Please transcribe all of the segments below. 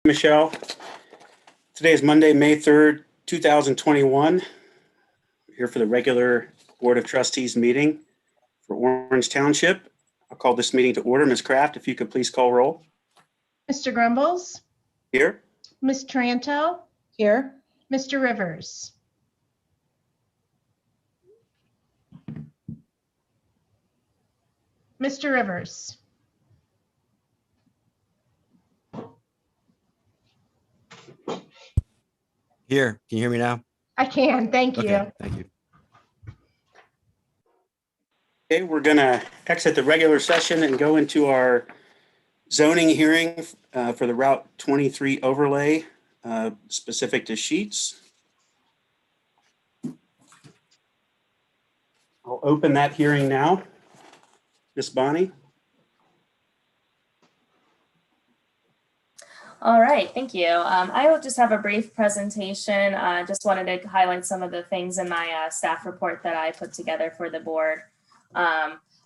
Michelle. Today is Monday, May 3rd, 2021. We're here for the regular Board of Trustees meeting for Orange Township. I'll call this meeting to order. Ms. Kraft, if you could please call roll. Mr. Grumbles? Here. Ms. Taranto? Here. Mr. Rivers? Mr. Rivers? Here, can you hear me now? I can, thank you. Okay, thank you. Okay, we're going to exit the regular session and go into our zoning hearing for the Route 23 overlay specific to Sheets. I'll open that hearing now. Ms. Bonnie? All right, thank you. I will just have a brief presentation. Just wanted to highlight some of the things in my staff report that I put together for the board.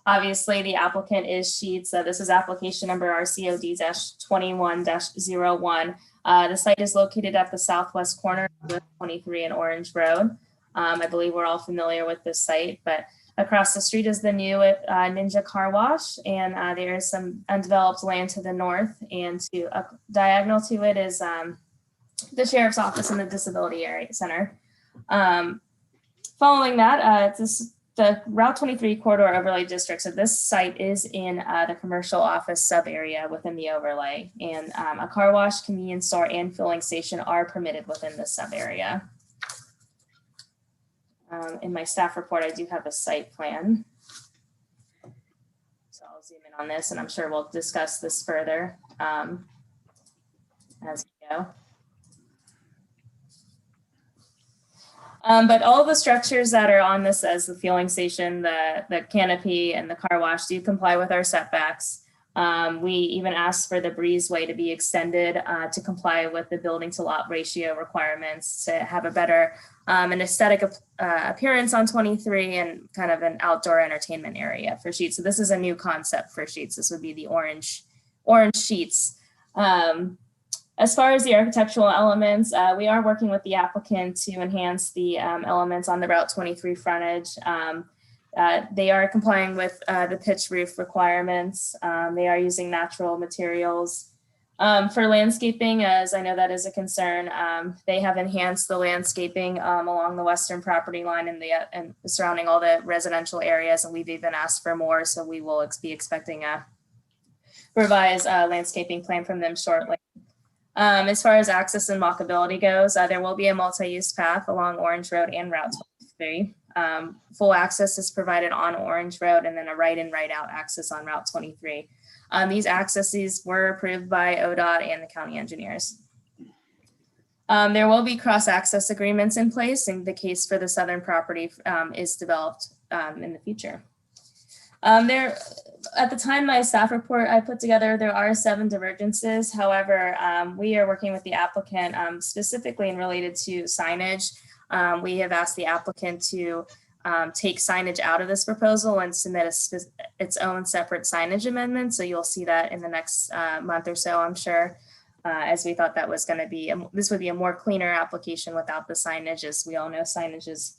Obviously, the applicant is Sheets. This is application number RCOD-21-01. The site is located at the southwest corner of 23 and Orange Road. I believe we're all familiar with this site, but across the street is the new Ninja Car Wash, and there is some undeveloped land to the north, and diagonal to it is the Sheriff's Office and the Disability Center. Following that, the Route 23 Corridor Overlay District. So this site is in the commercial office sub area within the overlay, and a car wash, convenience store, and filling station are permitted within this sub area. In my staff report, I do have a site plan. So I'll zoom in on this, and I'm sure we'll discuss this further as we go. But all the structures that are on this as the fueling station, the canopy, and the car wash do comply with our setbacks. We even asked for the breezeway to be extended to comply with the building to lot ratio requirements to have a better an aesthetic appearance on 23 and kind of an outdoor entertainment area for Sheets. So this is a new concept for Sheets. This would be the orange Sheets. As far as the architectural elements, we are working with the applicant to enhance the elements on the Route 23 frontage. They are complying with the pitch roof requirements. They are using natural materials. For landscaping, as I know that is a concern, they have enhanced the landscaping along the western property line and surrounding all the residential areas, and we've even asked for more, so we will be expecting a revised landscaping plan from them shortly. As far as access and walkability goes, there will be a multi-use path along Orange Road and Route 23. Full access is provided on Orange Road, and then a right in, right out access on Route 23. These accesses were approved by ODOT and the county engineers. There will be cross-access agreements in place, and the case for the southern property is developed in the future. At the time my staff report I put together, there are 7 divergences. However, we are working with the applicant specifically and related to signage. We have asked the applicant to take signage out of this proposal and submit its own separate signage amendment. So you'll see that in the next month or so, I'm sure, as we thought that was going to be, this would be a more cleaner application without the signage. As we all know, signage is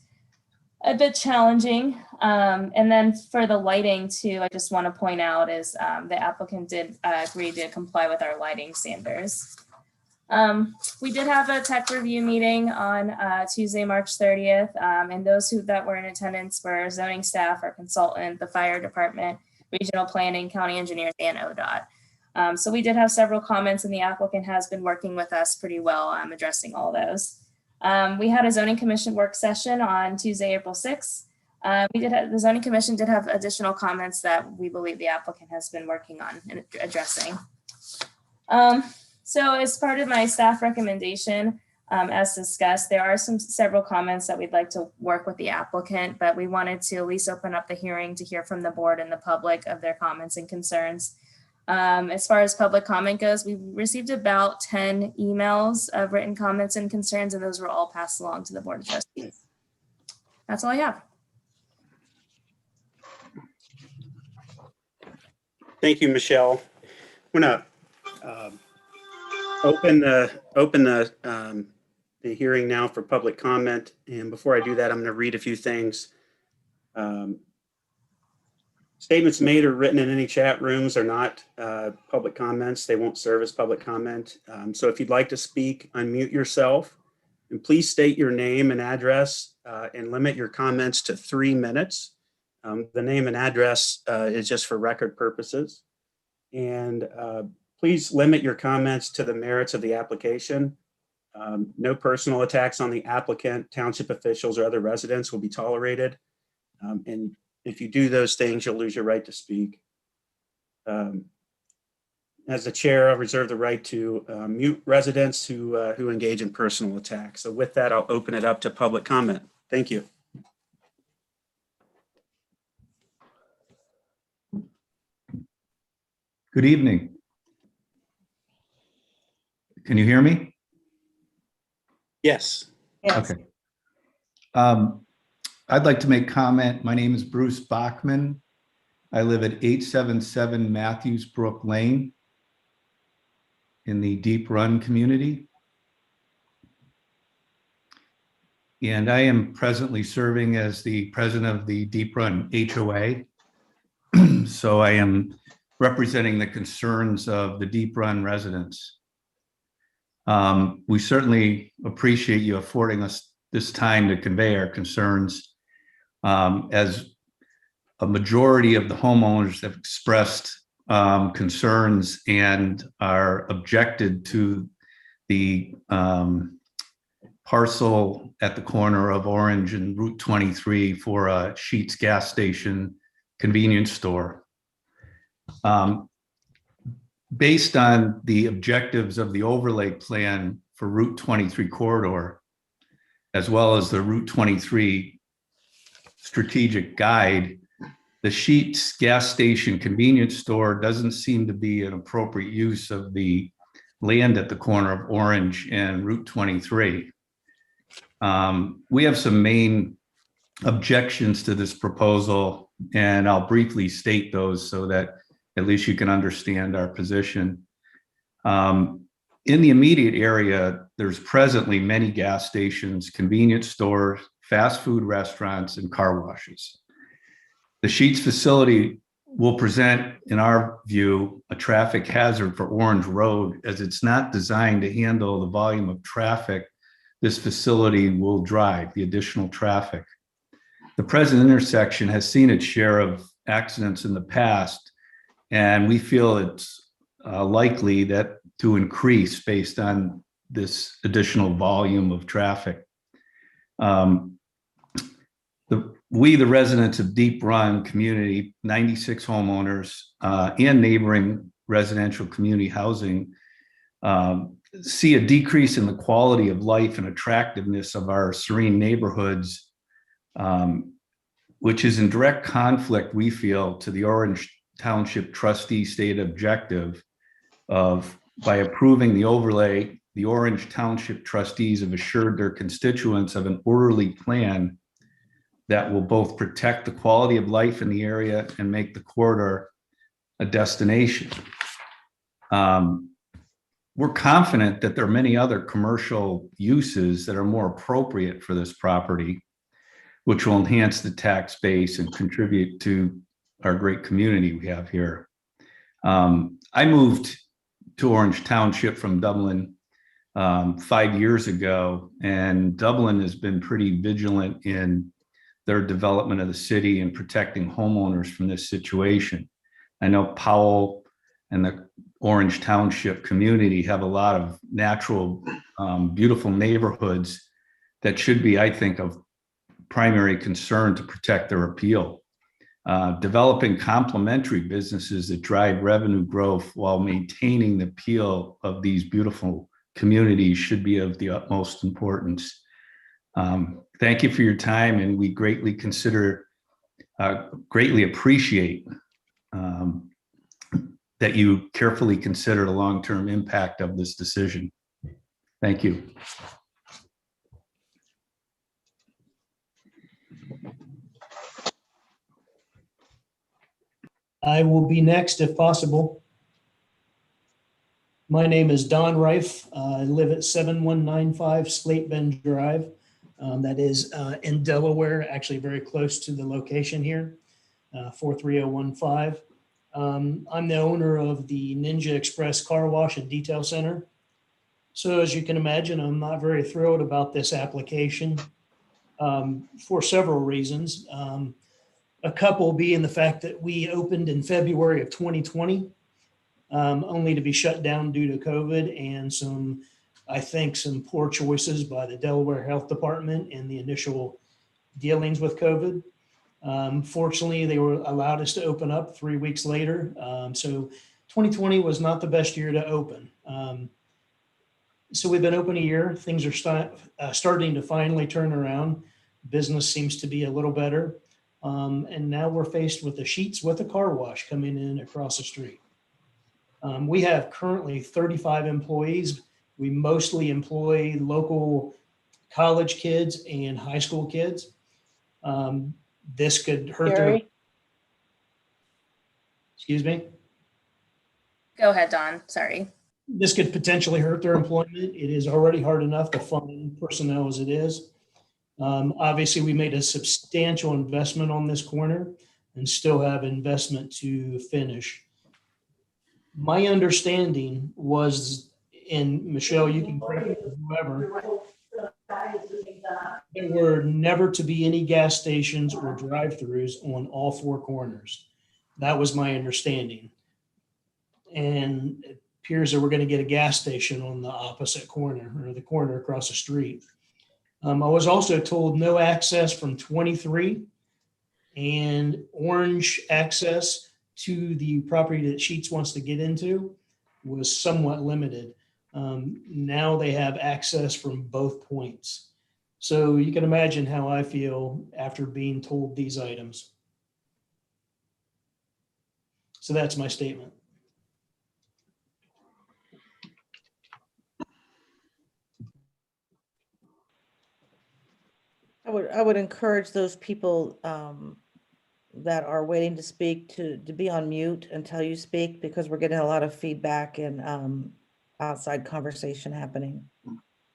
a bit challenging. And then for the lighting too, I just want to point out is the applicant did agree to comply with our lighting standards. We did have a tech review meeting on Tuesday, March 30th, and those that were in attendance were zoning staff, our consultant, the fire department, regional planning, county engineers, and ODOT. So we did have several comments, and the applicant has been working with us pretty well addressing all those. We had a zoning commission work session on Tuesday, April 6th. The zoning commission did have additional comments that we believe the applicant has been working on and addressing. So as part of my staff recommendation, as discussed, there are several comments that we'd like to work with the applicant, but we wanted to at least open up the hearing to hear from the board and the public of their comments and concerns. As far as public comment goes, we received about 10 emails of written comments and concerns, and those were all passed along to the Board of Trustees. That's all I have. Thank you, Michelle. I'm going to open the hearing now for public comment. And before I do that, I'm going to read a few things. Statements made or written in any chat rooms are not public comments. They won't serve as public comment. So if you'd like to speak, unmute yourself and please state your name and address and limit your comments to 3 minutes. The name and address is just for record purposes. And please limit your comments to the merits of the application. No personal attacks on the applicant, township officials, or other residents will be tolerated. And if you do those things, you'll lose your right to speak. As the chair, I reserve the right to mute residents who engage in personal attacks. So with that, I'll open it up to public comment. Thank you. Good evening. Can you hear me? Yes. Yes. Okay. I'd like to make comment. My name is Bruce Bachman. I live at 877 Matthews Brook Lane in the Deep Run community. And I am presently serving as the president of the Deep Run HOA. So I am representing the concerns of the Deep Run residents. We certainly appreciate you affording us this time to convey our concerns. As a majority of the homeowners have expressed concerns and are objected to the parcel at the corner of Orange and Route 23 for a Sheetz gas station convenience store. Based on the objectives of the overlay plan for Route 23 corridor, as well as the Route 23 strategic guide, the Sheetz gas station convenience store doesn't seem to be an appropriate use of the land at the corner of Orange and Route 23. We have some main objections to this proposal, and I'll briefly state those so that at least you can understand our position. In the immediate area, there's presently many gas stations, convenience stores, fast food restaurants, and car washes. The Sheetz facility will present, in our view, a traffic hazard for Orange Road, as it's not designed to handle the volume of traffic this facility will drive, the additional traffic. The present intersection has seen its share of accidents in the past, and we feel it's likely that to increase based on this additional volume of traffic. We, the residents of Deep Run community, 96 homeowners, and neighboring residential community housing, see a decrease in the quality of life and attractiveness of our serene neighborhoods, which is in direct conflict, we feel, to the Orange Township trustee state objective of, by approving the overlay, the Orange Township trustees have assured their constituents of an orderly plan that will both protect the quality of life in the area and make the corridor a destination. We're confident that there are many other commercial uses that are more appropriate for this property, which will enhance the tax base and contribute to our great community we have here. I moved to Orange Township from Dublin 5 years ago, and Dublin has been pretty vigilant in their development of the city and protecting homeowners from this situation. I know Powell and the Orange Township community have a lot of natural, beautiful neighborhoods that should be, I think, of primary concern to protect their appeal. Developing complementary businesses that drive revenue growth while maintaining the appeal of these beautiful communities should be of the utmost importance. Thank you for your time, and we greatly appreciate that you carefully consider the long-term impact of this decision. Thank you. I will be next if possible. My name is Don Reif. I live at 7195 Slate Bend Drive. That is in Delaware, actually very close to the location here, 43015. I'm the owner of the Ninja Express Car Wash and Detail Center. So as you can imagine, I'm not very thrilled about this application for several reasons. A couple being the fact that we opened in February of 2020, only to be shut down due to COVID and I think some poor choices by the Delaware Health Department in the initial dealings with COVID. Fortunately, they were allowed us to open up 3 weeks later. So 2020 was not the best year to open. So we've been open a year. Things are starting to finally turn around. Business seems to be a little better. And now we're faced with the Sheets with a car wash coming in across the street. We have currently 35 employees. We mostly employ local college kids and high school kids. This could hurt their, Gary? excuse me, Go ahead, Don. Sorry. this could potentially hurt their employment. It is already hard enough to find personnel as it is. Obviously, we made a substantial investment on this corner and still have investment to finish. My understanding was, and Michelle, you can correct me, whoever, there were never to be any gas stations or drive-throughs on all four corners. That was my understanding. And it appears that we're going to get a gas station on the opposite corner or the corner across the street. I was also told no access from 23 and orange access to the property that Sheets wants to get into was somewhat limited. Now they have access from both points. So you can imagine how I feel after being told these items. So that's my statement. I would encourage those people that are waiting to speak to be on mute until you speak, because we're getting a lot of feedback and outside conversation happening.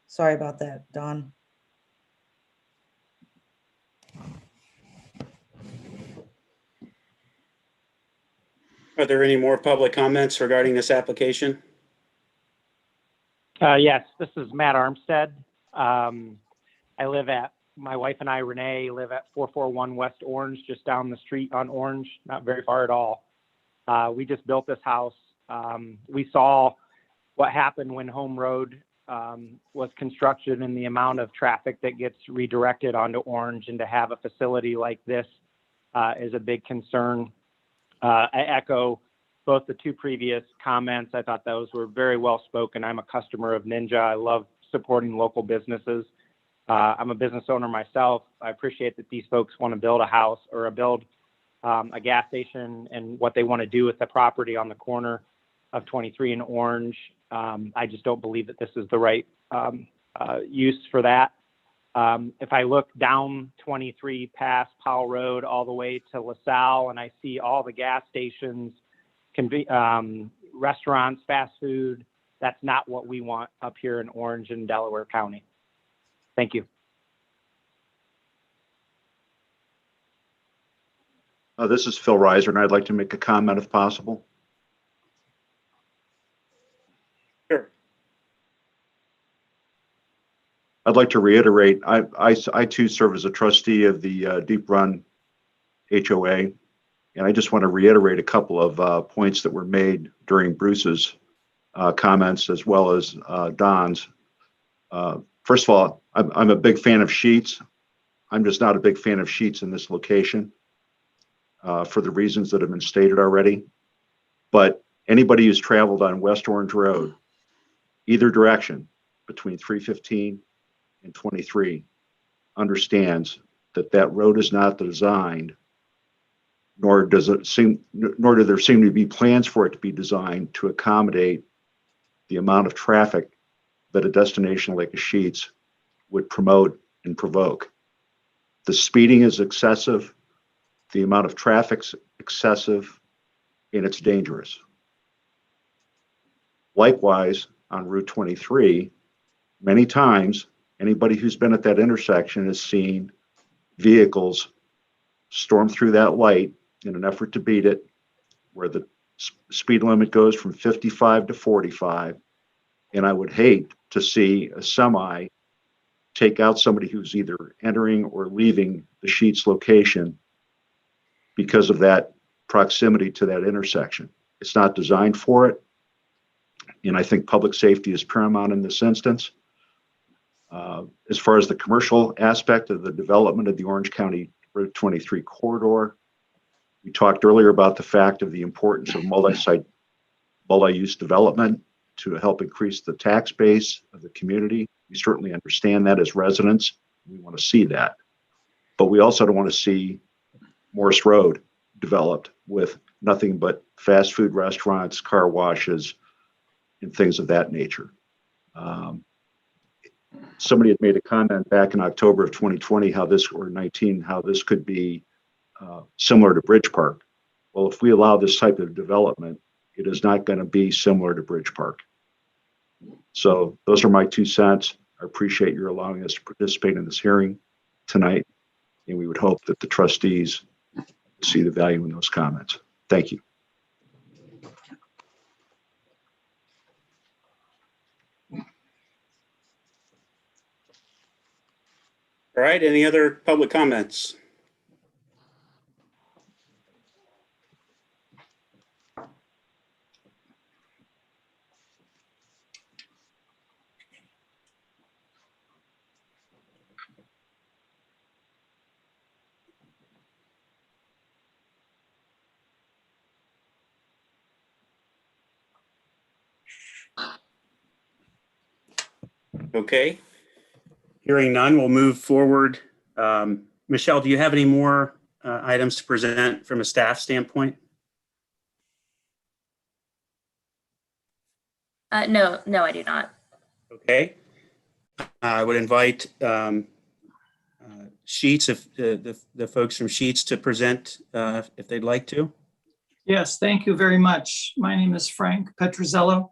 Sorry about that, Don. Are there any more public comments regarding this application? Yes, this is Matt Armstead. My wife and I, Renee, live at 441 West Orange, just down the street on Orange, not very far at all. We just built this house. We saw what happened when Home Road was constructed and the amount of traffic that gets redirected onto Orange, and to have a facility like this is a big concern. I echo both the two previous comments. I thought those were very well spoken. I'm a customer of Ninja. I love supporting local businesses. I'm a business owner myself. I appreciate that these folks want to build a house or build a gas station and what they want to do with the property on the corner of 23 and Orange. I just don't believe that this is the right use for that. If I look down 23 past Powell Road all the way to LaSalle, and I see all the gas stations, restaurants, fast food, that's not what we want up here in Orange and Delaware County. Thank you. This is Phil Reiser, and I'd like to make a comment if possible. Sure. I'd like to reiterate, I too serve as a trustee of the Deep Run HOA, and I just want to reiterate a couple of points that were made during Bruce's comments as well as Don's. First of all, I'm a big fan of Sheets. I'm just not a big fan of Sheets in this location for the reasons that have been stated already. But anybody who's traveled on West Orange Road, either direction between 315 and 23, understands that that road is not designed, nor do there seem to be plans for it to be designed to accommodate the amount of traffic that a destination like a Sheets would promote and provoke. The speeding is excessive, the amount of traffic's excessive, and it's dangerous. Likewise, on Route 23, many times, anybody who's been at that intersection has seen vehicles storm through that light in an effort to beat it, where the speed limit goes from 55 to 45. And I would hate to see a semi take out somebody who's either entering or leaving the Sheetz location because of that proximity to that intersection. It's not designed for it. And I think public safety is paramount in this instance. As far as the commercial aspect of the development of the Orange County Route 23 corridor, we talked earlier about the fact of the importance of multi-site, multi-use development to help increase the tax base of the community. We certainly understand that as residents. We want to see that. But we also don't want to see Morris Road developed with nothing but fast food restaurants, car washes, and things of that nature. Somebody had made a comment back in October of 2020, how this could be similar to Bridge Park. Well, if we allow this type of development, it is not going to be similar to Bridge Park. So those are my 2 cents. I appreciate your allowing us to participate in this hearing tonight. And we would hope that the trustees see the value in those comments. Thank you. All right, any other public comments? Okay. Hearing none, we'll move forward. Michelle, do you have any more items to present from a staff standpoint? No, I do not. Okay. I would invite Sheetz, if the folks from Sheetz to present if they'd like to. Yes, thank you very much. My name is Frank Petrozello.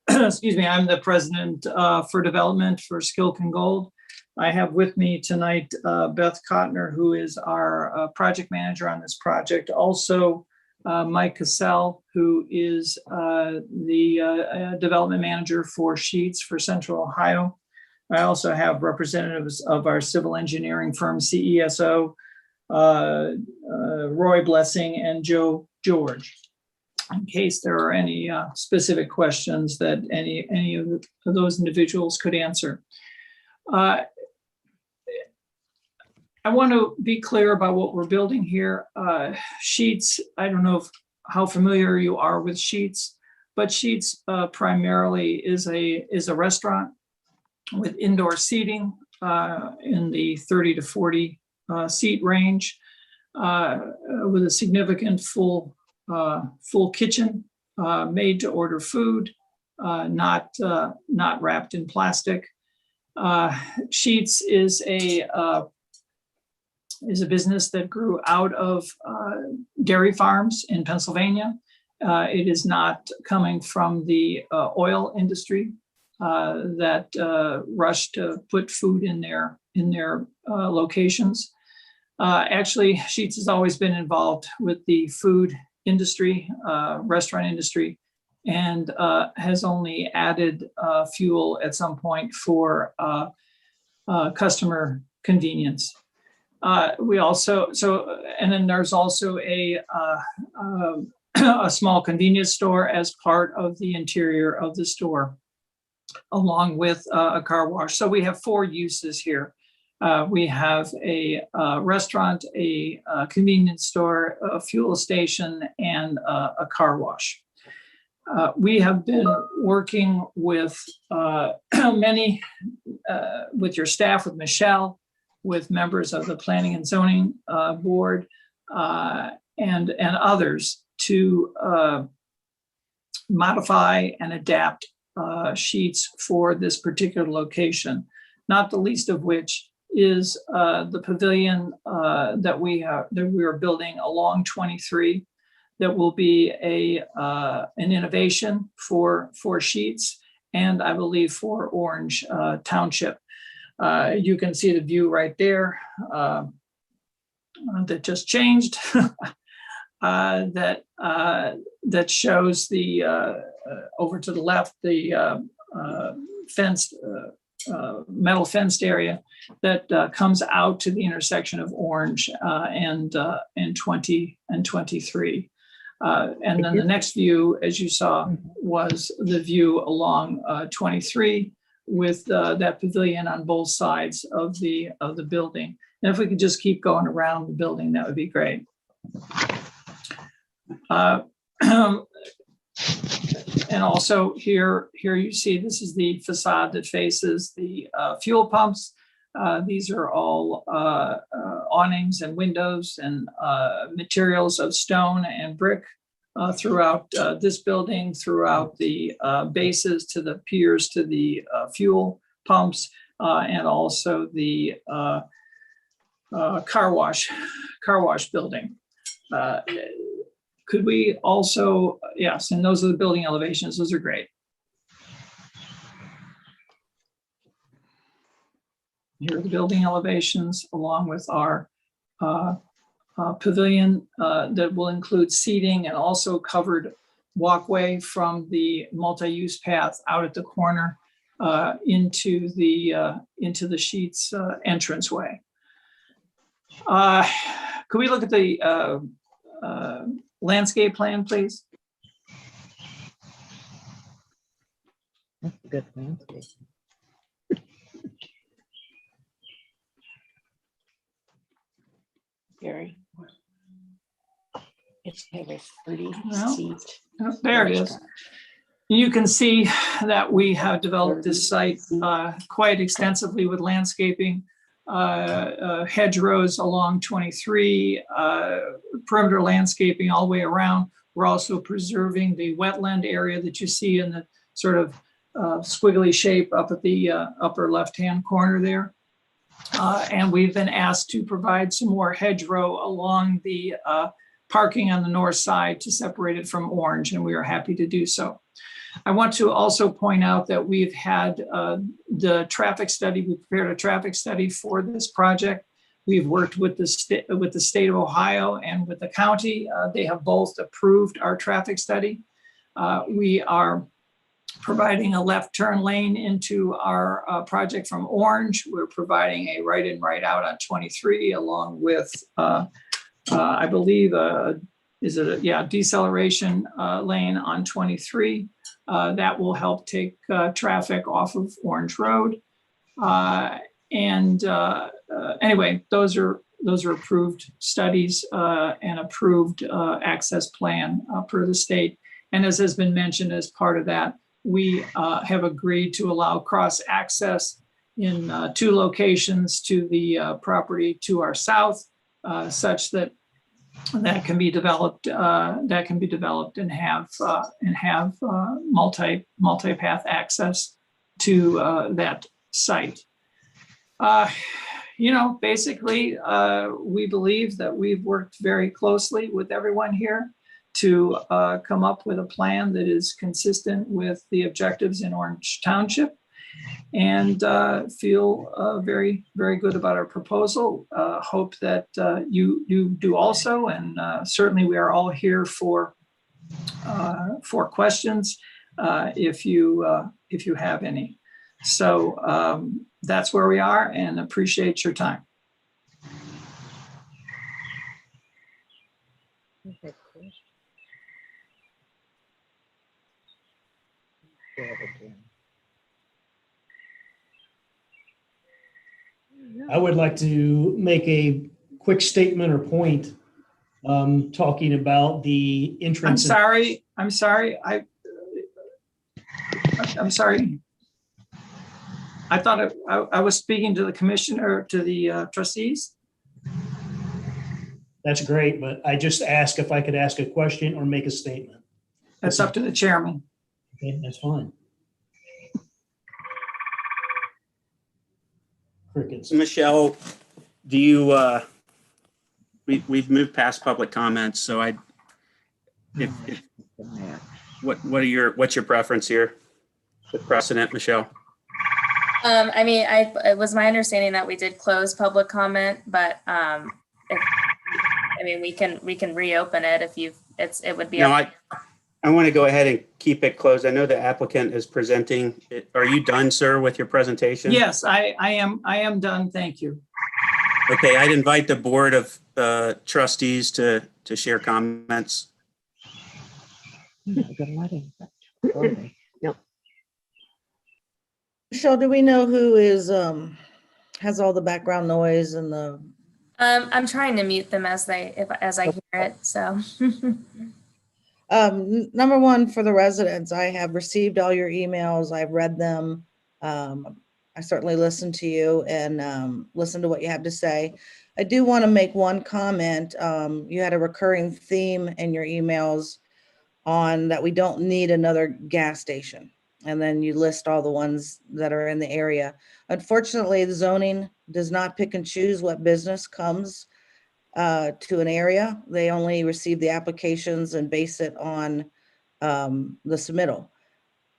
Excuse me, I'm the president for development for Skilk & Gold. I have with me tonight Beth Kottner, who is our project manager on this project. Also, Mike Cassell, who is the development manager for Sheetz for Central Ohio. I also have representatives of our civil engineering firm, CESO, Roy Blessing, and Joe George, in case there are any specific questions that any of those individuals could answer. I want to be clear about what we're building here. Sheetz, I don't know how familiar you are with Sheetz, but Sheetz primarily is a restaurant with indoor seating in the 30 to 40 seat range, with a significant full kitchen, made to order food, not wrapped in plastic. Sheetz is a business that grew out of dairy farms in Pennsylvania. It is not coming from the oil industry that rushed to put food in their locations. Actually, Sheetz has always been involved with the food industry, restaurant industry, and has only added fuel at some point for customer convenience. We also, and then there's also a small convenience store as part of the interior of the store, along with a car wash. So we have 4 uses here. We have a restaurant, a convenience store, a fuel station, and a car wash. We have been working with with your staff, with Michelle, with members of the Planning and Zoning Board, and others to modify and adapt Sheetz for this particular location, not the least of which is the pavilion that we are building along 23. that will be an innovation for Sheets and I believe for Orange Township. You can see the view right there that just changed. That shows the over to the left the fenced metal fenced area that comes out to the intersection of Orange and 20 and 23. And then the next view, as you saw, was the view along 23 with that pavilion on both sides of the building. And if we could just keep going around the building, that would be great. And also here you see this is the facade that faces the fuel pumps. These are all awnings and windows and materials of stone and brick throughout this building, throughout the bases to the piers to the fuel pumps, and also the car wash building. Could we also, yes, and those are the building elevations. Those are great. Here are the building elevations along with our pavilion that will include seating and also covered walkway from the multi-use path out at the corner into the Sheets entranceway. Could we look at the landscape plan, please? That's a good landscape. Gary. It's a 30 Well, seat. Oh, there it is. You can see that we have developed this site quite extensively with landscaping, hedgerows along 23, perimeter landscaping all the way around. We're also preserving the wetland area that you see in the sort of squiggly shape up at the upper left-hand corner there. And we've been asked to provide some more hedgerow along the parking on the north side to separate it from Orange, and we are happy to do so. I want to also point out that we've had the traffic study. We prepared a traffic study for this project. We've worked with the state of Ohio and with the county. They have both approved our traffic study. We are providing a left turn lane into our project from Orange. We're providing a right in, right out on 23, along with, I believe, deceleration lane on 23. That will help take traffic off of Orange Road. Anyway, those are approved studies and approved access plan per the state. And as has been mentioned as part of that, we have agreed to allow cross access in 2 locations to the property to our south, such that can be developed and have multi-path access to that site. Basically, we believe that we've worked very closely with everyone here to come up with a plan that is consistent with the objectives in Orange Township, and feel very, very good about our proposal. Hope that you do also, and certainly we are all here for questions if you have any. So that's where we are, and appreciate your time. Okay, cool. I would like to make a quick statement or point talking about the entrance. I'm sorry. I thought I was speaking to the commissioner, to the trustees. That's great, but I just asked if I could ask a question or make a statement. That's up to the chairman. Okay, that's fine. Crickets. Michelle, do you, we've moved past public comments, so What's your preference here? The precedent, Michelle? I mean, it was my understanding that we did close public comment, but we can reopen it if it would be. No, I want to go ahead and keep it closed. I know the applicant is presenting. Are you done, sir, with your presentation? Yes, I am done. Thank you. Okay, I'd invite the Board of Trustees to share comments. Michelle, do we know who is, has all the background noise and the, I'm trying to mute them as I hear it. So. number one, for the residents, I have received all your emails. I've read them. I certainly listened to you and listened to what you have to say. I do want to make one comment. You had a recurring theme in your emails on that we don't need another gas station. And then you list all the ones that are in the area. Unfortunately, the zoning does not pick and choose what business comes to an area. They only receive the applications and base it on the submittal.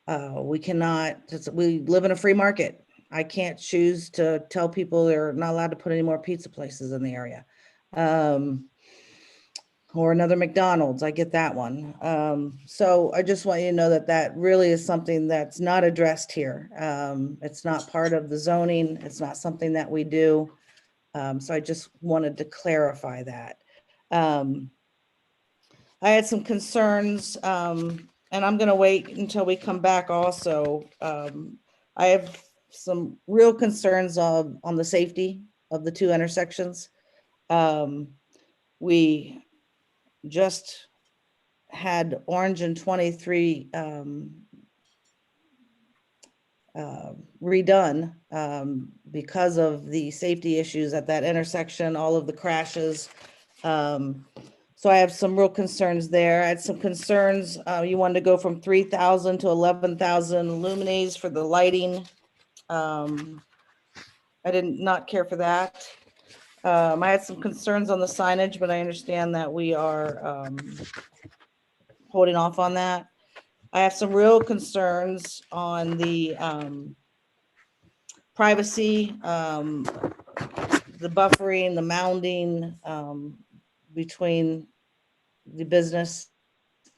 We live in a free market. I can't choose to tell people they're not allowed to put any more pizza places in the area. Or another McDonald's, I get that one. So I just want you to know that that really is something that's not addressed here. It's not part of the zoning. It's not something that we do. So I just wanted to clarify that. I had some concerns, and I'm going to wait until we come back also. I have some real concerns on the safety of the two intersections. We just had Orange and 23 redone because of the safety issues at that intersection, all of the crashes. So I have some real concerns there. I had some concerns. You wanted to go from 3,000 to 11,000 lumines for the lighting. I did not care for that. I had some concerns on the signage, but I understand that we are holding off on that. I have some real concerns on the privacy, the buffering, the mounding between the business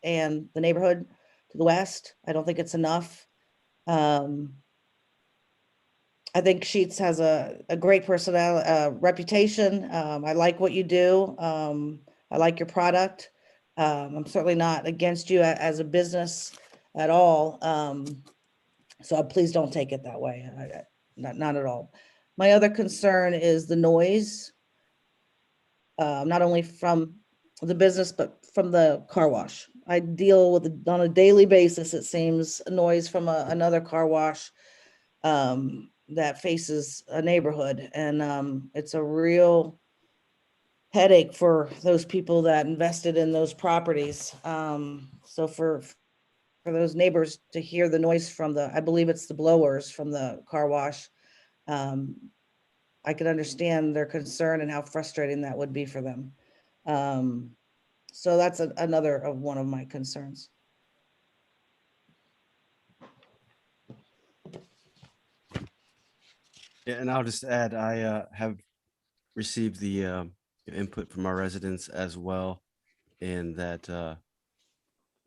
and the neighborhood to the west. I don't think it's enough. I think Sheets has a great reputation. I like what you do. I like your product. I'm certainly not against you as a business at all. So please don't take it that way. Not at all. My other concern is the noise, not only from the business, but from the car wash. I deal with it on a daily basis, it seems, noise from another car wash that faces a neighborhood. And it's a real headache for those people that invested in those properties. So for those neighbors to hear the noise from I believe it's the blowers from the car wash, I can understand their concern and how frustrating that would be for them. So that's another of one of my concerns. Yeah, and I'll just add, I have received the input from our residents as well, and that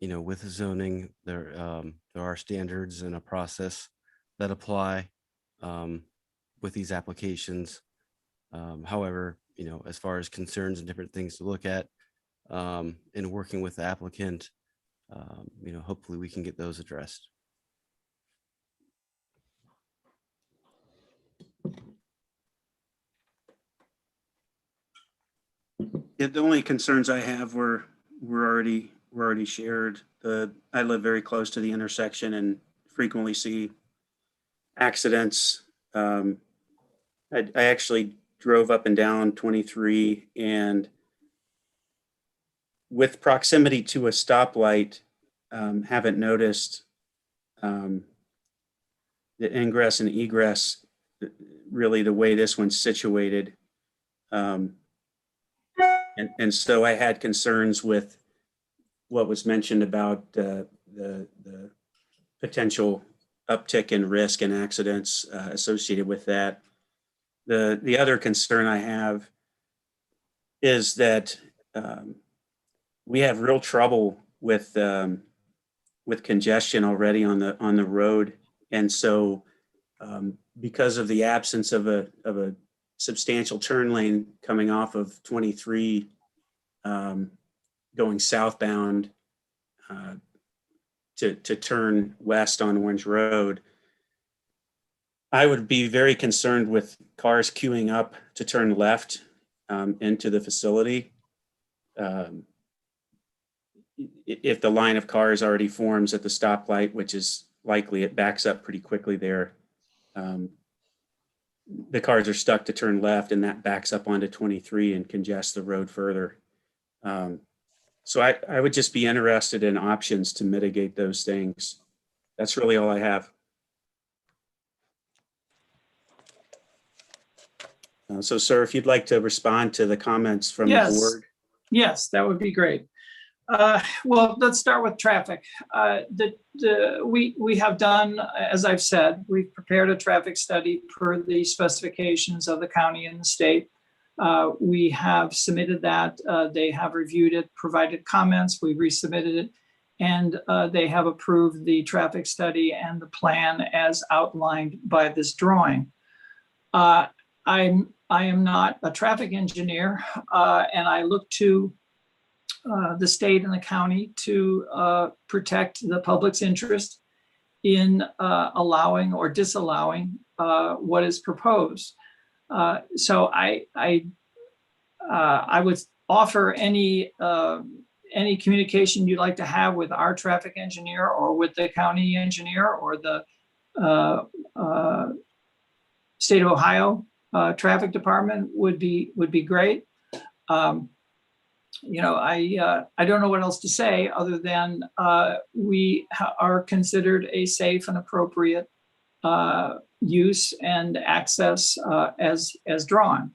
with zoning, there are standards and a process that apply with these applications. However, as far as concerns and different things to look at in working with the applicant, hopefully we can get those addressed. Yeah, the only concerns I have were already shared. I live very close to the intersection and frequently see accidents. I actually drove up and down 23, and with proximity to a stoplight, haven't noticed the ingress and egress, really the way this one's situated. And so I had concerns with what was mentioned about the potential uptick in risk and accidents associated with that. The other concern I have is that we have real trouble with congestion already on the road, and so because of the absence of a substantial turn lane coming off of 23 going southbound to turn west on Orange Road, I would be very concerned with cars queuing up to turn left into the facility. If the line of cars already forms at the stoplight, which is likely, it backs up pretty quickly there. The cars are stuck to turn left, and that backs up onto 23 and congests the road further. So I would just be interested in options to mitigate those things. That's really all I have. So, sir, if you'd like to respond to the comments from the Yes. board. Yes, that would be great. Well, let's start with traffic. We have done, as I've said, we've prepared a traffic study per the specifications of the county and the state. We have submitted that. They have reviewed it, provided comments. We've resubmitted it, and they have approved the traffic study and the plan as outlined by this drawing. I am not a traffic engineer, and I look to the state and the county to protect the public's interest in allowing or disallowing what is proposed. So I would offer any communication you'd like to have with our traffic engineer or with the county engineer or the state of Ohio traffic department would be great. You know, I don't know what else to say other than we are considered a safe and appropriate use and access as drawn.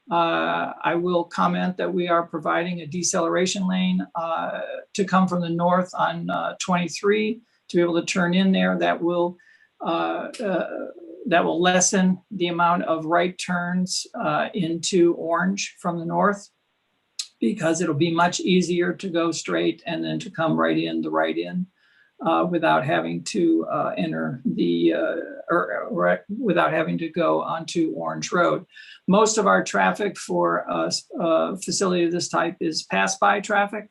I will comment that we are providing a deceleration lane to come from the north on 23 to be able to turn in there. That will lessen the amount of right turns into Orange from the north, because it'll be much easier to go straight and then to come right in without having to enter the without having to go onto Orange Road. Most of our traffic for a facility of this type is pass-by traffic.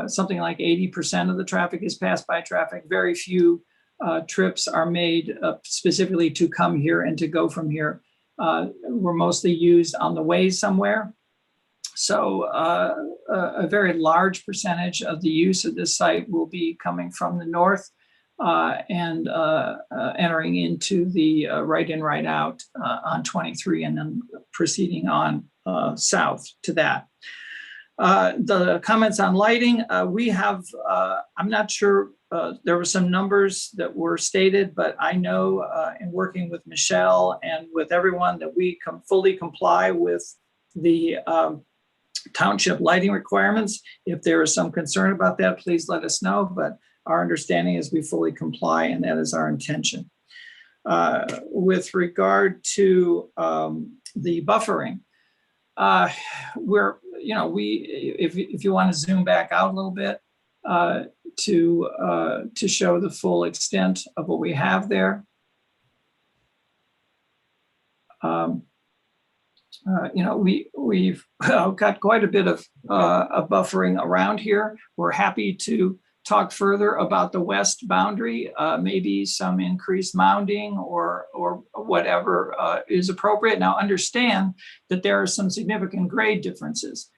Something like 80% of the traffic is pass-by traffic. Very few trips are made specifically to come here and to go from here. We're mostly used on the way somewhere. So a very large percentage of the use of this site will be coming from the north and entering into the right in, right out on 23 and then proceeding on south to that. The comments on lighting, we have, I'm not sure, there were some numbers that were stated, but I know in working with Michelle and with everyone that we fully comply with the township lighting requirements. If there is some concern about that, please let us know. But our understanding is we fully comply, and that is our intention. With regard to the buffering, if you want to zoom back out a little bit to show the full extent of what we have there. We've got quite a bit of buffering around here. We're happy to talk further about the west boundary, maybe some increased mounding or whatever is appropriate. Now understand that there are some significant grade differences.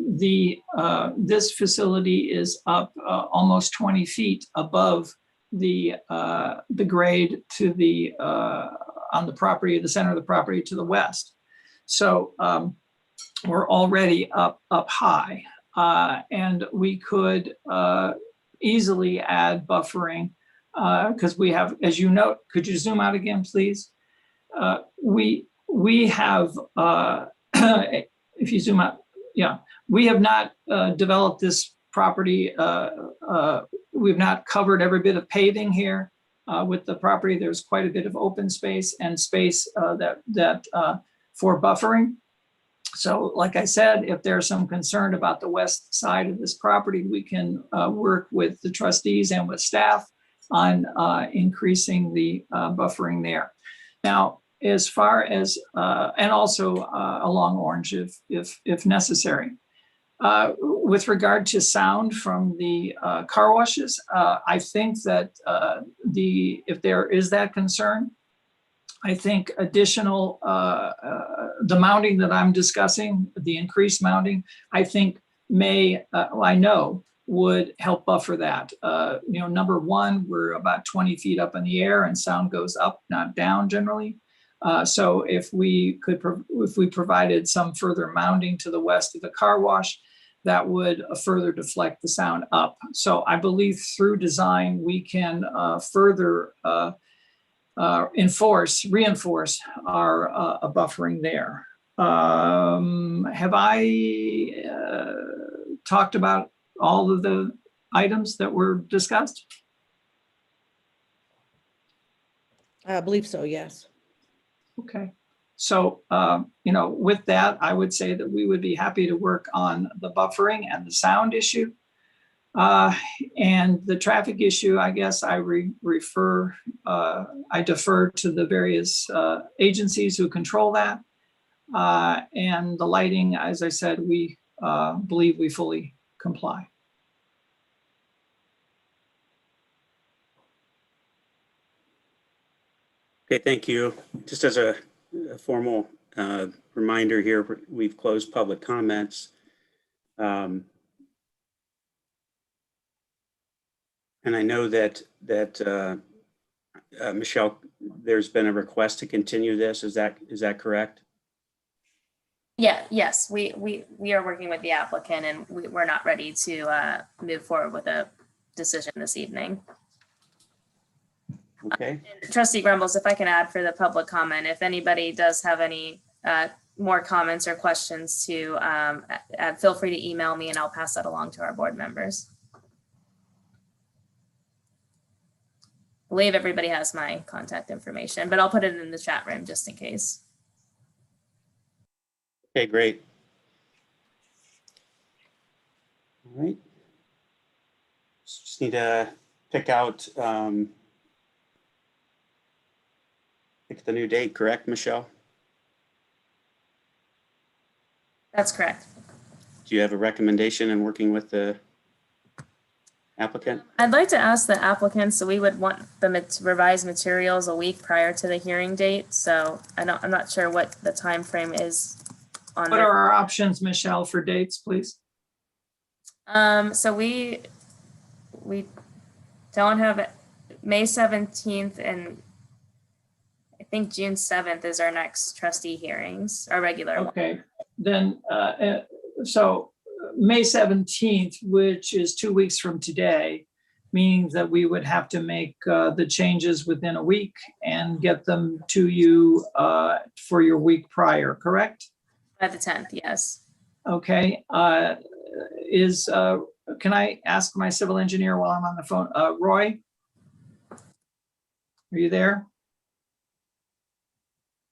This facility is up almost 20 feet above the grade to the on the property, the center of the property to the west. So we're already up high, and we could easily add buffering because we have, as you note, could you zoom out again, please? We have, if you zoom out, yeah, we have not developed this property. We've not covered every bit of paving here. With the property, there's quite a bit of open space and space for buffering. So like I said, if there's some concern about the west side of this property, we can work with the trustees and with staff on increasing the buffering there. Now, as far as, and also along Orange if necessary. With regard to sound from the car washes, I think that if there is that concern, I think additional, the mounting that I'm discussing, the increased mounting, I think I know would help buffer that. Number one, we're about 20 feet up in the air and sound goes up, not down generally. So if we provided some further mounting to the west of the car wash, that would further deflect the sound up. So I believe through design, we can further reinforce our buffering there. Have I talked about all of the items that were discussed? I believe so, yes. Okay. So, with that, I would say that we would be happy to work on the buffering and the sound issue. And the traffic issue, I guess I defer to the various agencies who control that. And the lighting, as I said, we believe we fully comply. Okay, thank you. Just as a formal reminder here, we've closed public comments. And I know that Michelle, there's been a request to continue this. Is that correct? Yeah, yes, we are working with the applicant and we're not ready to move forward with a decision this evening. Okay. Trustee Grumbles, if I can add for the public comment, if anybody does have any more comments or questions to add, feel free to email me and I'll pass that along to our board members. I believe everybody has my contact information, but I'll put it in the chat room just in case. Okay, great. All right. Just need to pick the new date, correct, Michelle? That's correct. Do you have a recommendation in working with the applicant? I'd like to ask the applicant, so we would want the revised materials a week prior to the hearing date. So I'm not sure what the time frame is on What are our options, Michelle, for dates, please? So we don't have May 17th and I think June 7th is our next trustee hearings, our regular one. Okay, then so May 17th, which is 2 weeks from today, means that we would have to make the changes within a week and get them to you for your week prior, correct? By the 10th, yes. Okay, can I ask my civil engineer while I'm on the phone? Roy? Are you there?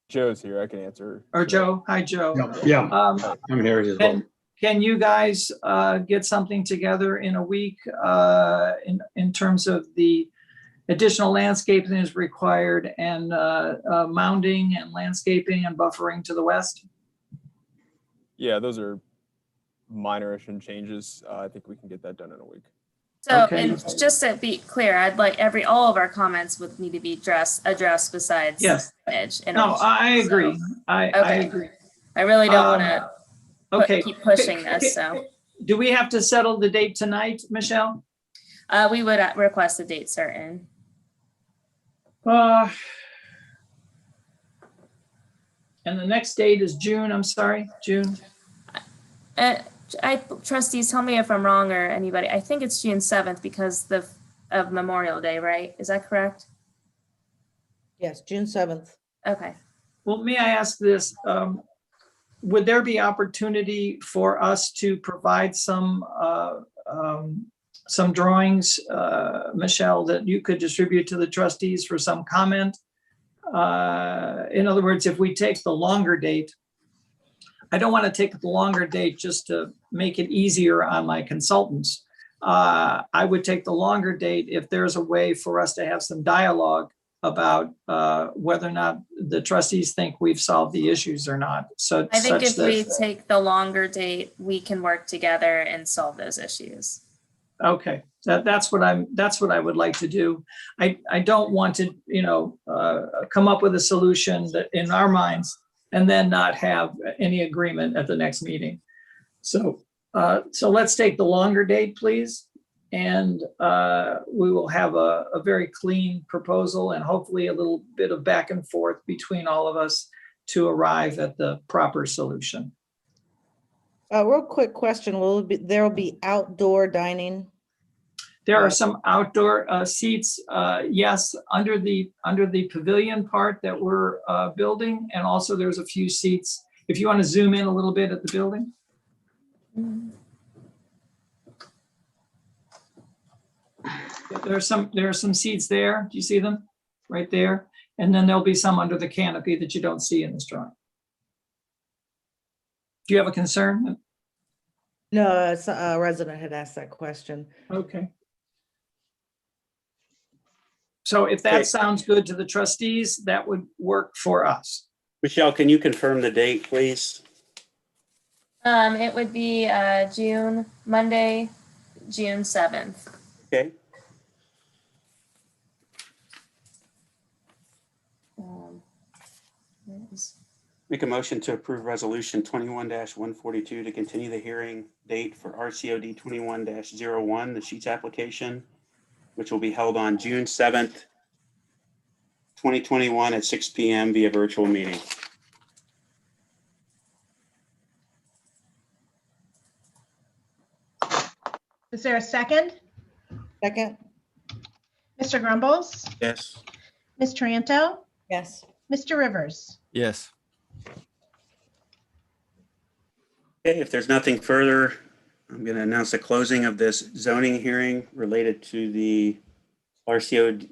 Joe's here. I can answer. Or Joe? Hi, Joe. Yeah, I'm here as well. Can you guys get something together in a week in terms of the additional landscaping is required and mounding and landscaping and buffering to the west? Yeah, those are minor-ish changes. I think we can get that done in a week. So, Okay. and just to be clear, I'd like all of our comments would need to be addressed besides Yes. image. No, I agree. I Okay. agree. I really don't want to Okay. keep pushing this, so. Do we have to settle the date tonight, Michelle? We would request a date certain. And the next date is June, I'm sorry, June. Trustees, tell me if I'm wrong or anybody. I think it's June 7th because of Memorial Day, right? Is that correct? Yes, June 7th. Okay. Well, may I ask this? Would there be opportunity for us to provide some some drawings, Michelle, that you could distribute to the trustees for some comment. In other words, if we take the longer date, I don't want to take the longer date just to make it easier on my consultants. I would take the longer date if there's a way for us to have some dialogue about whether or not the trustees think we've solved the issues or not. So I think such if we that, take the longer date, we can work together and solve those issues. okay, that's what I would like to do. I don't want to, come up with a solution that in our minds and then not have any agreement at the next meeting. So let's take the longer date, please. And we will have a very clean proposal and hopefully a little bit of back and forth between all of us to arrive at the proper solution. Real quick question, there will be outdoor dining? There are some outdoor seats, yes, under the pavilion part that we're building. And also there's a few seats, if you want to zoom in a little bit at the building. There are some seats there. Do you see them? Right there. And then there'll be some under the canopy that you don't see in this drawing. Do you have a concern? No, it's a resident had asked that question. Okay. So if Okay. that sounds good to the trustees, that would work for us. Michelle, can you confirm the date, please? It would be Monday, June 7th. Okay. Where is- Make a motion to approve resolution 21-142 to continue the hearing date for RCOD 21-01, the Sheets application, which will be held on June 7th, 2021 at 6 p.m. via virtual meeting. Is there a second? Second? Mr. Grumbles, Yes. Ms. Tranto, Yes. Mr. Rivers. Yes. Okay, if there's nothing further, I'm going to announce the closing of this zoning hearing related to the RCOD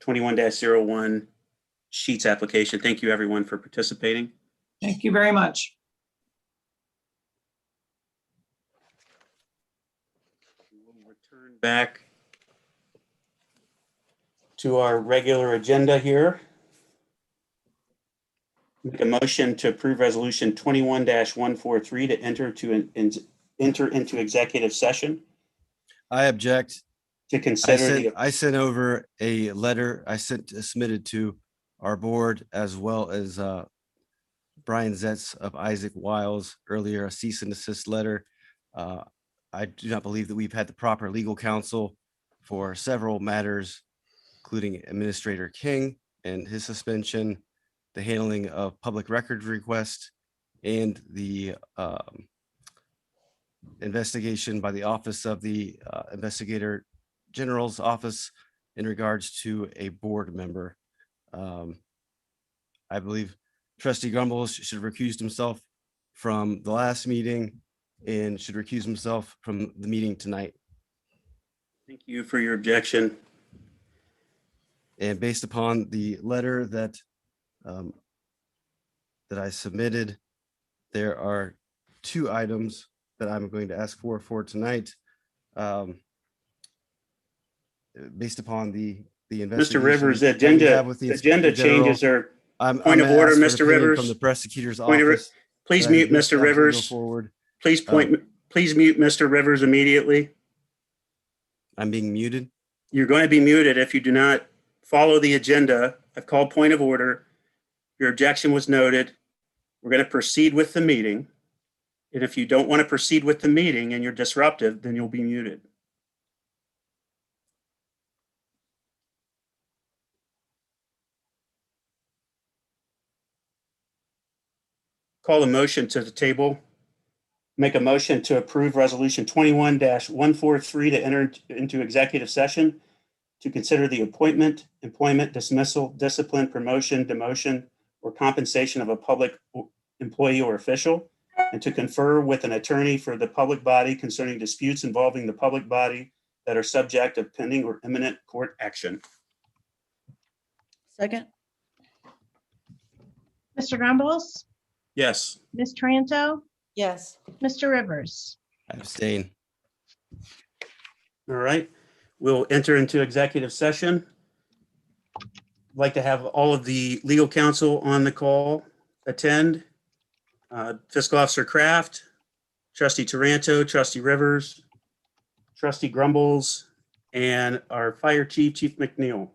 21-01 Sheets application. Thank you, everyone, for participating. Thank you very much. We'll return back to our regular agenda here. Make a motion to approve resolution 21-143 to enter into executive session I object. to consider I sent over a letter submitted to our board as well as Brian Zetz of Isaac Wiles earlier, a cease and desist letter. I do not believe that we've had the proper legal counsel for several matters, including Administrator King and his suspension, the handling of public records request, and the investigation by the Office of the Investigator General's office in regards to a board member. I believe Trustee Grumbles should have recused himself from the last meeting and should recuse himself from the meeting tonight. Thank you for your objection. And based upon the letter that I submitted, there are two items that I'm going to ask for tonight. Based upon the Mr. Rivers, the investigation that we have agenda with the Inspector General, changes are, I'm point of gonna order, ask for Mr. an opinion Rivers. from the prosecutor's Point of- office. please that I mute can Mr. actually go Rivers. forward. Please mute Mr. Rivers immediately. I'm being muted. You're going to be muted if you do not follow the agenda. I've called point of order. Your objection was noted. We're going to proceed with the meeting. And if you don't want to proceed with the meeting and you're disruptive, then you'll be muted. Call a motion to the table. Make a motion to approve resolution 21-143 to enter into executive session to consider the appointment, employment, dismissal, discipline, promotion, demotion, or compensation of a public employee or official, and to confer with an attorney for the public body concerning disputes involving the public body that are subject of pending or imminent court action. Second, Mr. Grumbles, Yes. Ms. Tranto, yes. Mr. Rivers. Abstain. All right. We'll enter into executive session. I'd like to have all of the legal counsel on the call attend. Fiscal Officer Kraft, Trustee Taranto, Trustee Rivers, Trustee Grumbles, and our Fire Chief, Chief McNeil.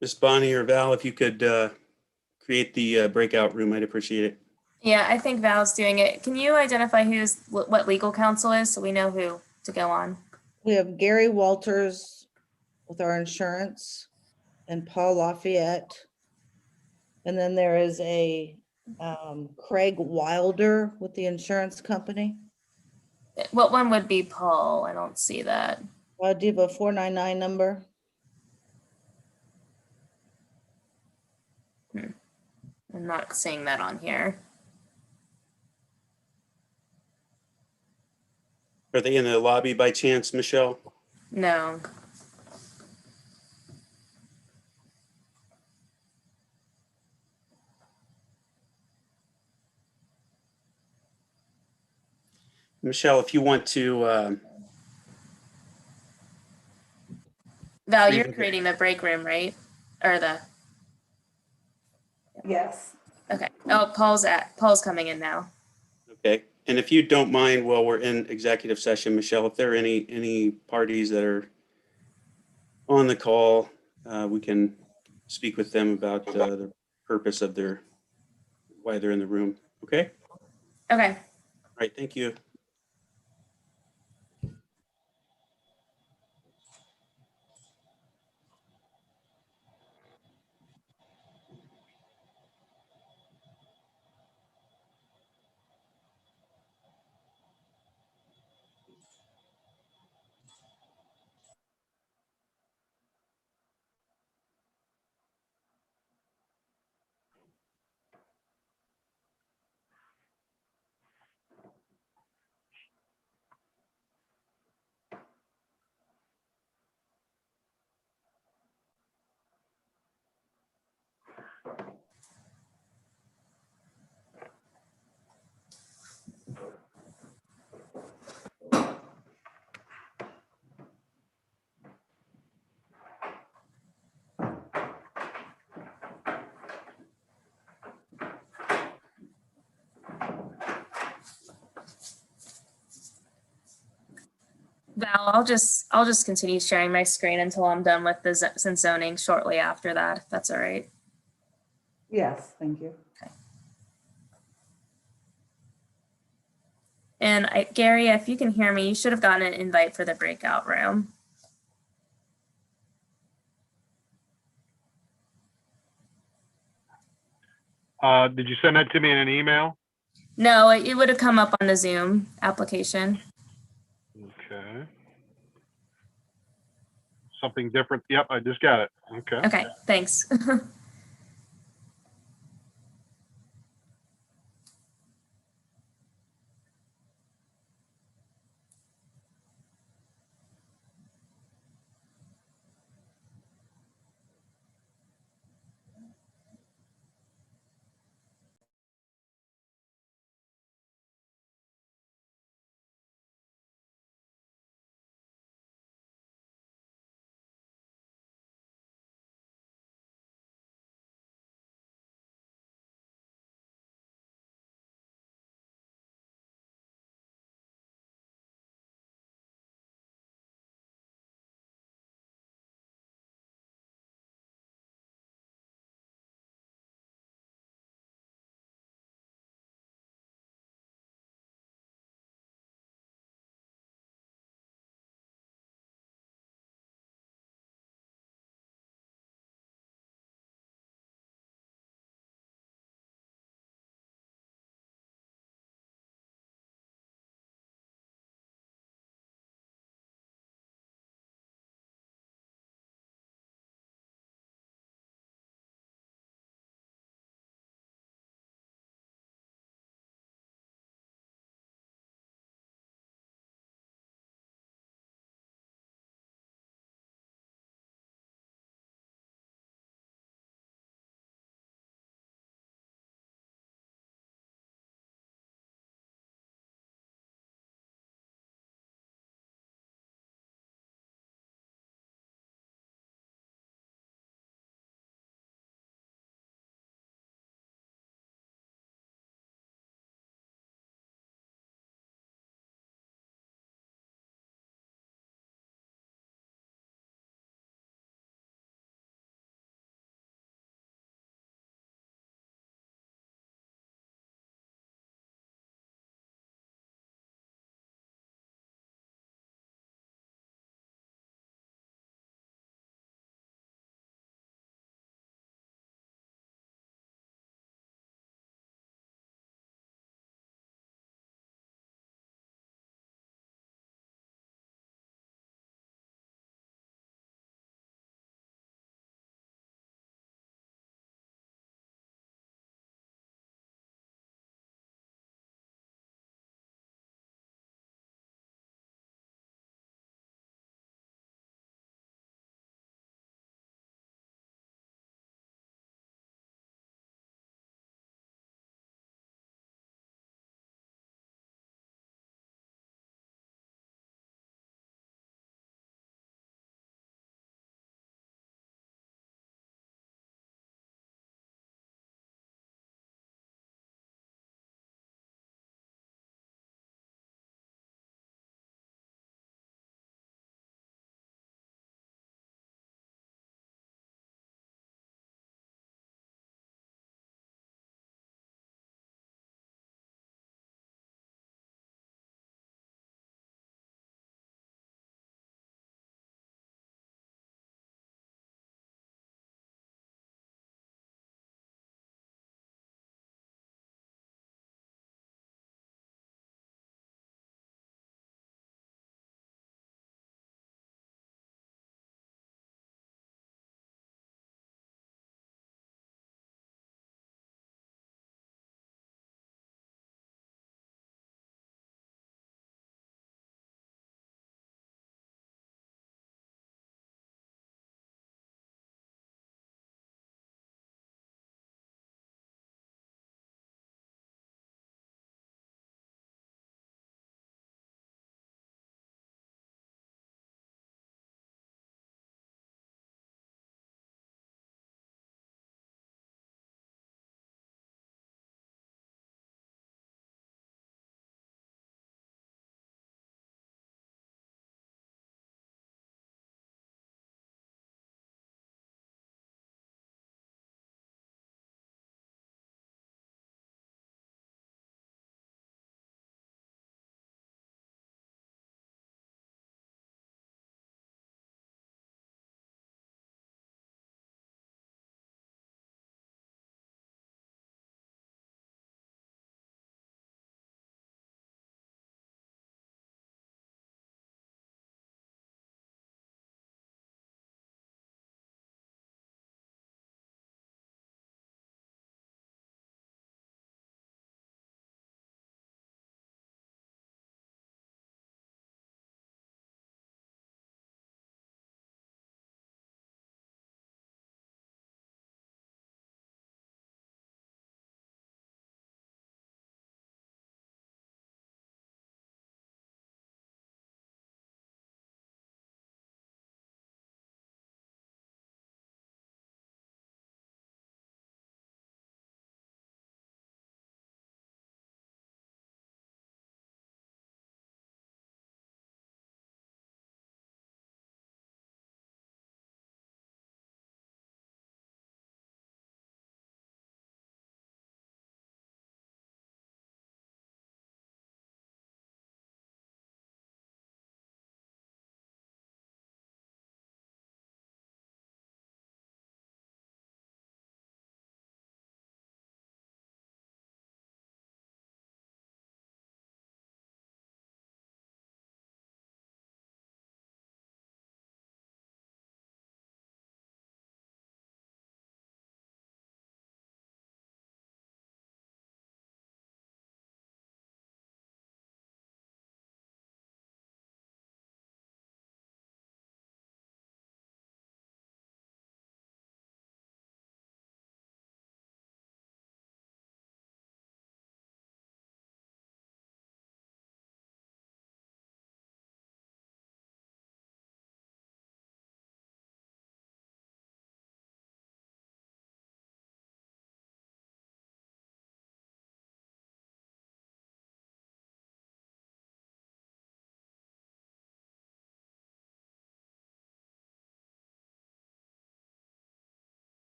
Miss Bonnie or Val, if you could create the breakout room, I'd appreciate it. Yeah, I think Val's doing it. Can you identify what legal counsel is so we know who to go on? We have Gary Walters with our insurance and Paul Lafayette. And then there is a Craig Wilder with the insurance company. What one would be Paul? I don't see that. Do you have a 499 number? I'm not seeing that on here. Are they in the lobby by chance, Michelle? No. Michelle, if you want to, Val, you're creating the break room, right? Or the, Yes. okay. Oh, Paul's coming in now. okay. And if you don't mind, while we're in executive session, Michelle, if there are any parties that are on the call, we can speak with them about the purpose of why they're in the room. Okay? Okay. All right, thank you. Val, I'll just continue sharing my screen until I'm done with the zoning shortly after that, if that's all right. Yes, thank you. And Gary, if you can hear me, you should have gotten an invite for the breakout room. Did you send that to me in an email? No, it would have come up on the Zoom application. Okay. Something different. Yep, I just got it. Okay. Okay, thanks.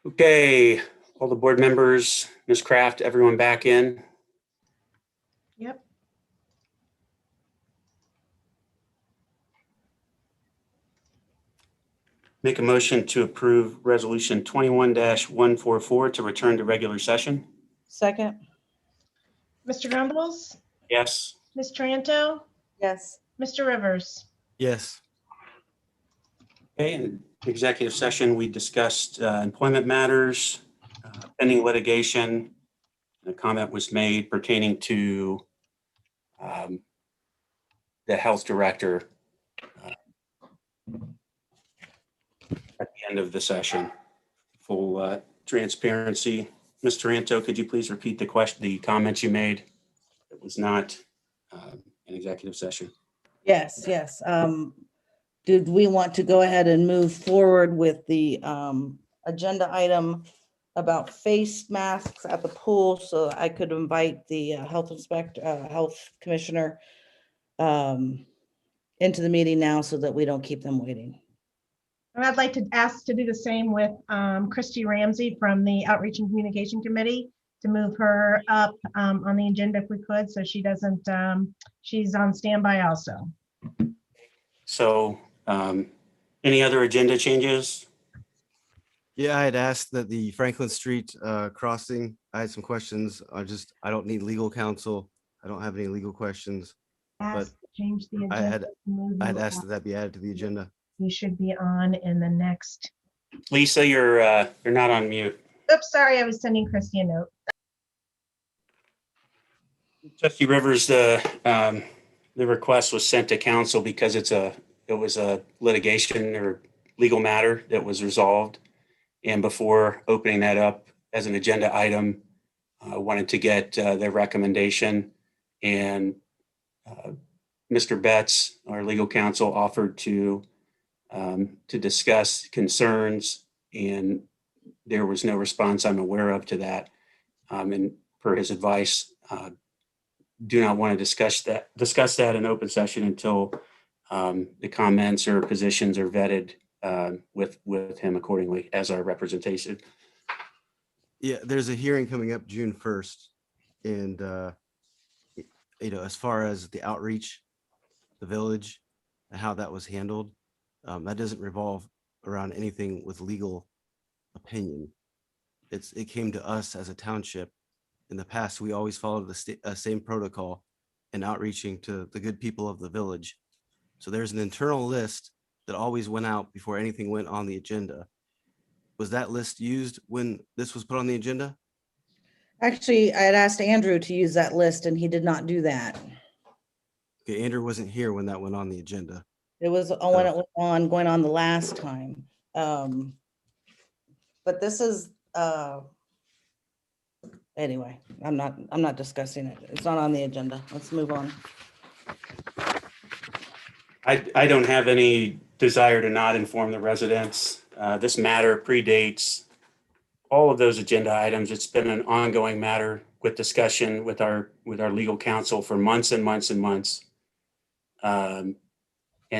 Okay, all the board members, Ms. Kraft, everyone back in. Yep. Make a motion to approve resolution 21-144 to return to regular session. Second, Mr. Grumbles, Yes. Ms. Tranto, yes. Mr. Rivers. Yes. Okay, in executive session, we discussed employment matters, pending litigation. A comment was made pertaining to the health director at the end of the session. Full transparency. Ms. Taranto, could you please repeat the comments you made? It was not an executive session. Yes, yes. Did we want to go ahead and move forward with the agenda item about face masks at the pool so I could invite the health inspector, health commissioner into the meeting now so that we don't keep them waiting? And I'd like to ask to do the same with Christy Ramsey from the Outreach and Communication Committee, to move her up on the agenda if we could, so she doesn't, she's on standby also. So any other agenda changes? Yeah, I had asked that the Franklin Street crossing, I had some questions. I don't need legal counsel. I don't have any legal questions. Ask to change the I agenda. had to move I had you asked up. that that be added to the agenda. You should be on in the next. Lisa, you're not on mute. Oops, sorry, I was sending Christy a note. Trustee Rivers, the request was sent to council because it was a litigation or legal matter that was resolved. And before opening that up as an agenda item, I wanted to get their recommendation. And Mr. Betts, our legal counsel, offered to discuss concerns, and there was no response I'm aware of to that. And per his advice, do not want to discuss that in open session until the comments or positions are vetted with him accordingly as our representation. Yeah, there's a hearing coming up June 1st. And, as far as the outreach, the village, and how that was handled, that doesn't revolve around anything with legal opinion. It came to us as a township. In the past, we always followed the same protocol in outreaching to the good people of the village. So there's an internal list that always went out before anything went on the agenda. Was that list used when this was put on the agenda? Actually, I had asked Andrew to use that list and he did not do that. Okay, Andrew wasn't here when that went on the agenda. It was when it was going on the last time. But this is, anyway, I'm not discussing it. It's not on the agenda. Let's move on. I don't have any desire to not inform the residents. This matter predates all of those agenda items. It's been an ongoing matter with discussion with our legal counsel for months and months and months. And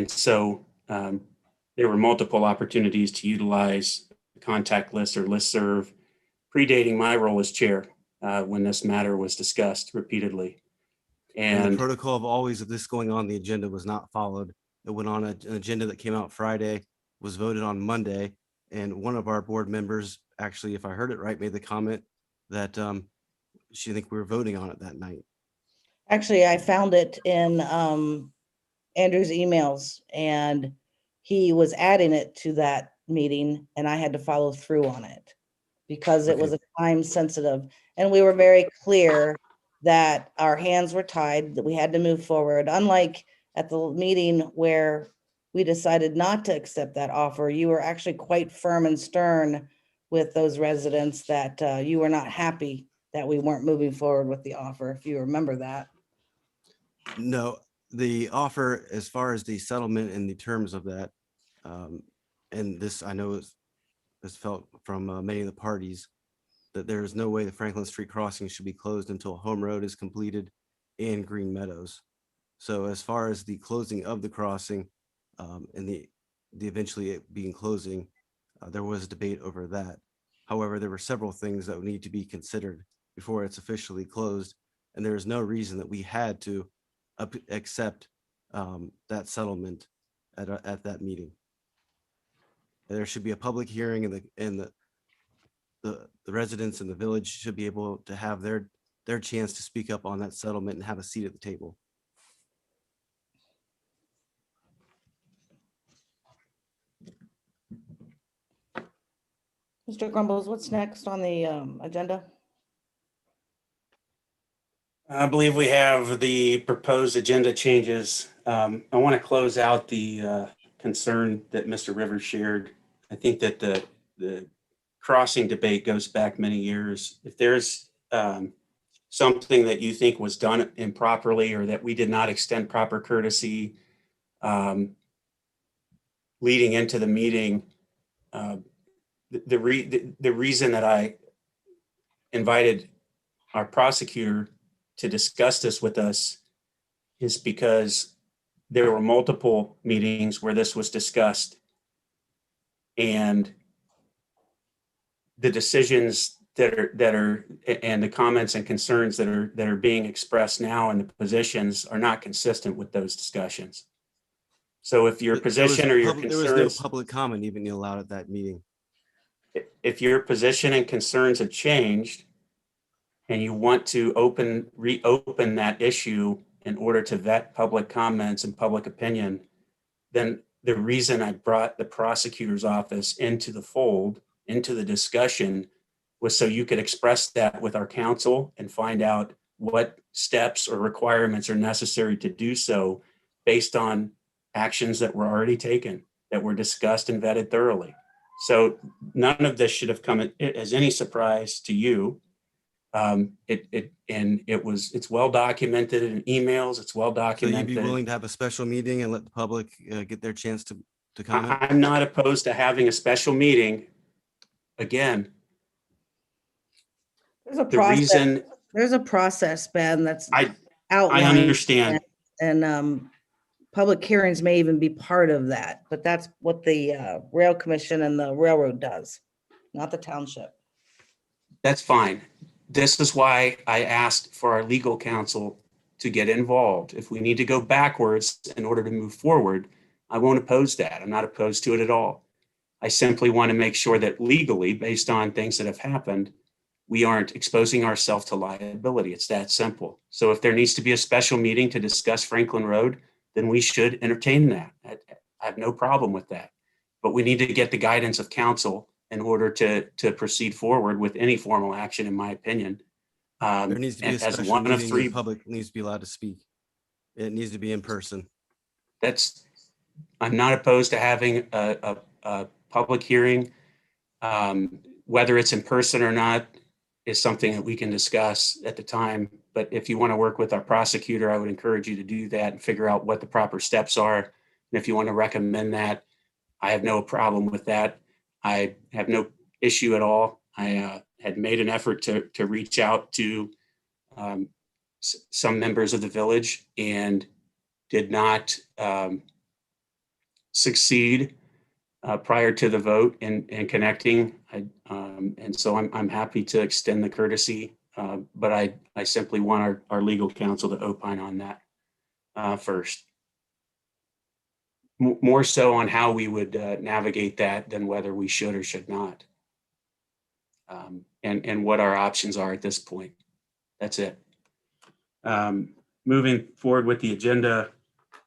so there were multiple opportunities to utilize the contact list or listserv predating my role as chair when this matter was discussed repeatedly. And the protocol of always of this going on the agenda was not followed. It went on an agenda that came out Friday, was voted on Monday. And one of our board members, actually, if I heard it right, made the comment that she think we were voting on it that night. Actually, I found it in Andrew's emails and he was adding it to that meeting and I had to follow through on it because it was a time sensitive. And we were very clear that our hands were tied, that we had to move forward. Unlike at the meeting where we decided not to accept that offer, you were actually quite firm and stern with those residents that you were not happy that we weren't moving forward with the offer, if you remember that. No, the offer, as far as the settlement and the terms of that, and this I know is felt from many of the parties, that there is no way the Franklin Street crossing should be closed until Home Road is completed and Green Meadows. So as far as the closing of the crossing and the eventually it being closing, there was debate over that. However, there were several things that would need to be considered before it's officially closed. And there is no reason that we had to accept that settlement at that meeting. There should be a public hearing, and the residents in the village should be able to have their chance to speak up on that settlement and have a seat at the table. Mr. Grumbles, what's next on the agenda? I believe we have the proposed agenda changes. I want to close out the concern that Mr. Rivers shared. I think that the crossing debate goes back many years. If there's something that you think was done improperly or that we did not extend proper courtesy leading into the meeting, the reason that I invited our prosecutor to discuss this with us is because there were multiple meetings where this was discussed, and the decisions that are and the comments and concerns that are being expressed now and the positions are not consistent with those discussions. So if your position or your There was no concerns, public comment even allowed at that meeting. if your position and concerns have changed and you want to reopen that issue in order to vet public comments and public opinion, then the reason I brought the prosecutor's office into the fold, into the discussion, was so you could express that with our counsel and find out what steps or requirements are necessary to do so based on actions that were already taken, that were discussed and vetted thoroughly. So none of this should have come as any surprise to you. It's well documented in emails. It's well So documented. you'd be willing to have a special meeting and let the public get their chance to comment? I'm not opposed to having a special meeting. Again, There's a the process. reason There's a process, Ben, that's I outlined. understand. And public hearings may even be part of that, but that's what the rail commission and the railroad does, not the township. That's fine. This is why I asked for our legal counsel to get involved. If we need to go backwards in order to move forward, I won't oppose that. I'm not opposed to it at all. I simply want to make sure that legally, based on things that have happened, we aren't exposing ourselves to liability. It's that simple. So if there needs to be a special meeting to discuss Franklin Road, then we should entertain that. I have no problem with that. But we need to get the guidance of counsel in order to proceed forward with any formal action, in my opinion. There needs to be a as special one of meeting where three, the public needs to be allowed to speak. It needs to be in person. I'm not opposed to having a public hearing. Whether it's in person or not is something that we can discuss at the time. But if you want to work with our prosecutor, I would encourage you to do that and figure out what the proper steps are. And if you want to recommend that, I have no problem with that. I have no issue at all. I had made an effort to reach out to some members of the village and did not succeed prior to the vote in connecting. And so I'm happy to extend the courtesy, but I simply want our legal counsel to opine on that first. More so on how we would navigate that than whether we should or should not. And what our options are at this point. That's it. Moving forward with the agenda, I'd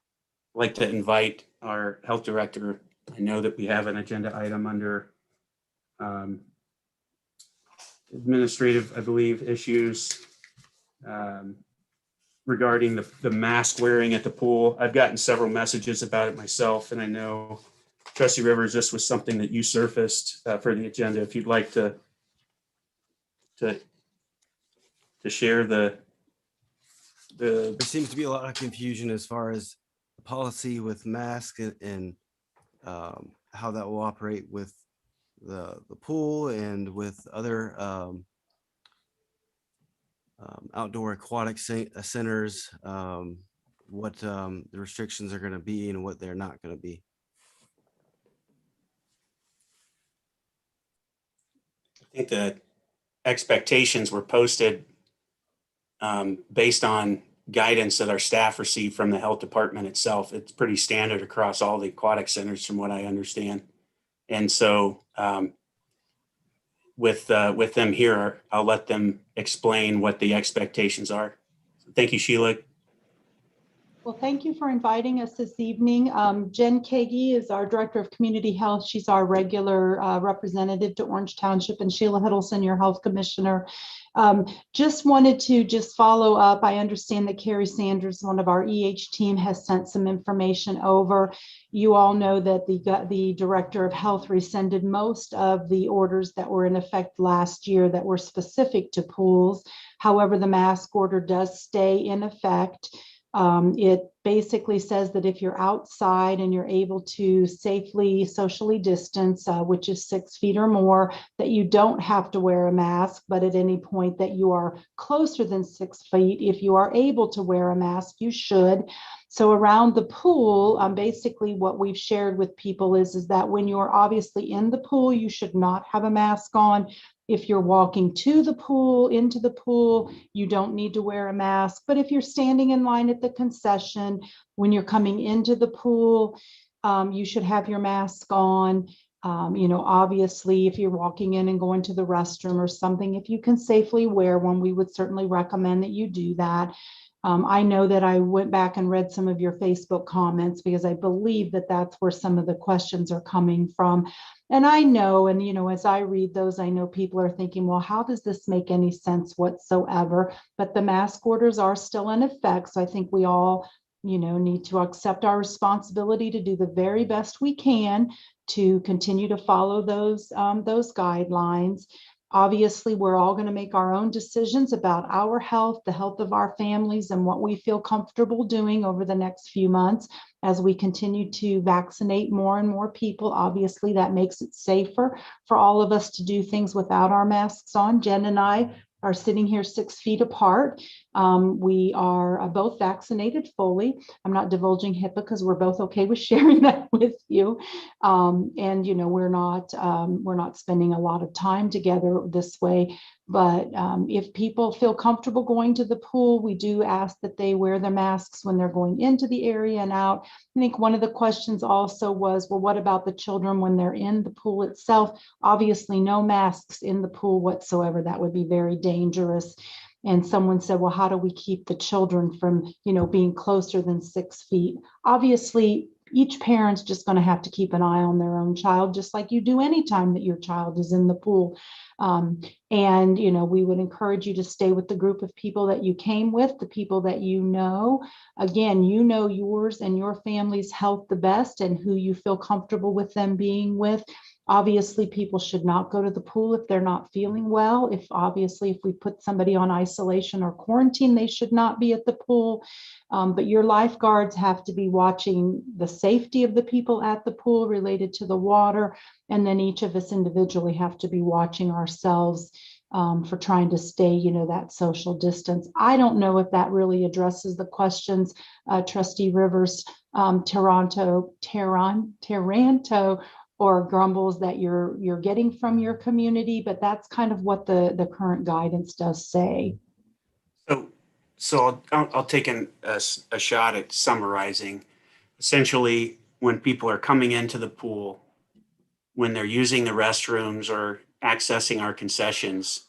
like to invite our health director. I know that we have an agenda item under administrative, I believe, issues regarding the mask wearing at the pool. I've gotten several messages about it myself, and I know, Trustee Rivers, this was something that you surfaced for the agenda. If you'd like to share There seems to be a lot of confusion as far as the policy with masks and how that will operate with the pool and with other outdoor aquatic centers, what the restrictions are going to be and what they're not going to be. think the expectations were posted based on guidance that our staff received from the health department itself. It's pretty standard across all the aquatic centers from what I understand. And so with them here, I'll let them explain what the expectations are. Thank you, Sheila. Well, thank you for inviting us this evening. Jen Kagi is our Director of Community Health. She's our regular representative to Orange Township, and Sheila Hiddleston, your Health Commissioner. Just wanted to follow up. I understand that Carrie Sanders, one of our EH team, has sent some information over. You all know that the Director of Health rescinded most of the orders that were in effect last year that were specific to pools. However, the mask order does stay in effect. It basically says that if you're outside and you're able to safely socially distance, which is 6 feet or more, that you don't have to wear a mask, but at any point that you are closer than 6 feet, if you are able to wear a mask, you should. So around the pool, basically what we've shared with people is that when you're obviously in the pool, you should not have a mask on. If you're walking to the pool, into the pool, you don't need to wear a mask. But if you're standing in line at the concession, when you're coming into the pool, you should have your mask on. Obviously, if you're walking in and going to the restroom or something, if you can safely wear one, we would certainly recommend that you do that. I know that I went back and read some of your Facebook comments because I believe that that's where some of the questions are coming from. And I know, and as I read those, I know people are thinking, well, how does this make any sense whatsoever? But the mask orders are still in effect. So I think we all, need to accept our responsibility to do the very best we can to continue to follow those guidelines. Obviously, we're all going to make our own decisions about our health, the health of our families, and what we feel comfortable doing over the next few months as we continue to vaccinate more and more people. Obviously, that makes it safer for all of us to do things without our masks on. Jen and I are sitting here 6 feet apart. We are both vaccinated fully. I'm not divulging HIPAA because we're both okay with sharing that with you. We're not spending a lot of time together this way. But if people feel comfortable going to the pool, we do ask that they wear their masks when they're going into the area and out. I think one of the questions also was, well, what about the children when they're in the pool itself? Obviously, no masks in the pool whatsoever. That would be very dangerous. And someone said, well, how do we keep the children from, being closer than 6 feet? Obviously, each parent's just going to have to keep an eye on their own child, just like you do anytime that your child is in the pool. We would encourage you to stay with the group of people that you came with, the people that you know. Again, you know yours and your family's health the best and who you feel comfortable with them being with. Obviously, people should not go to the pool if they're not feeling well. If we put somebody on isolation or quarantine, they should not be at the pool. But your lifeguards have to be watching the safety of the people at the pool related to the water. And then each of us individually have to be watching ourselves for trying to stay, that social distance. I don't know if that really addresses the questions, Trustee Rivers, Taranto, or grumbles that you're getting from your community, but that's kind of what the current guidance does say. So I'll take a shot at summarizing. Essentially, when people are coming into the pool, when they're using the restrooms or accessing our concessions,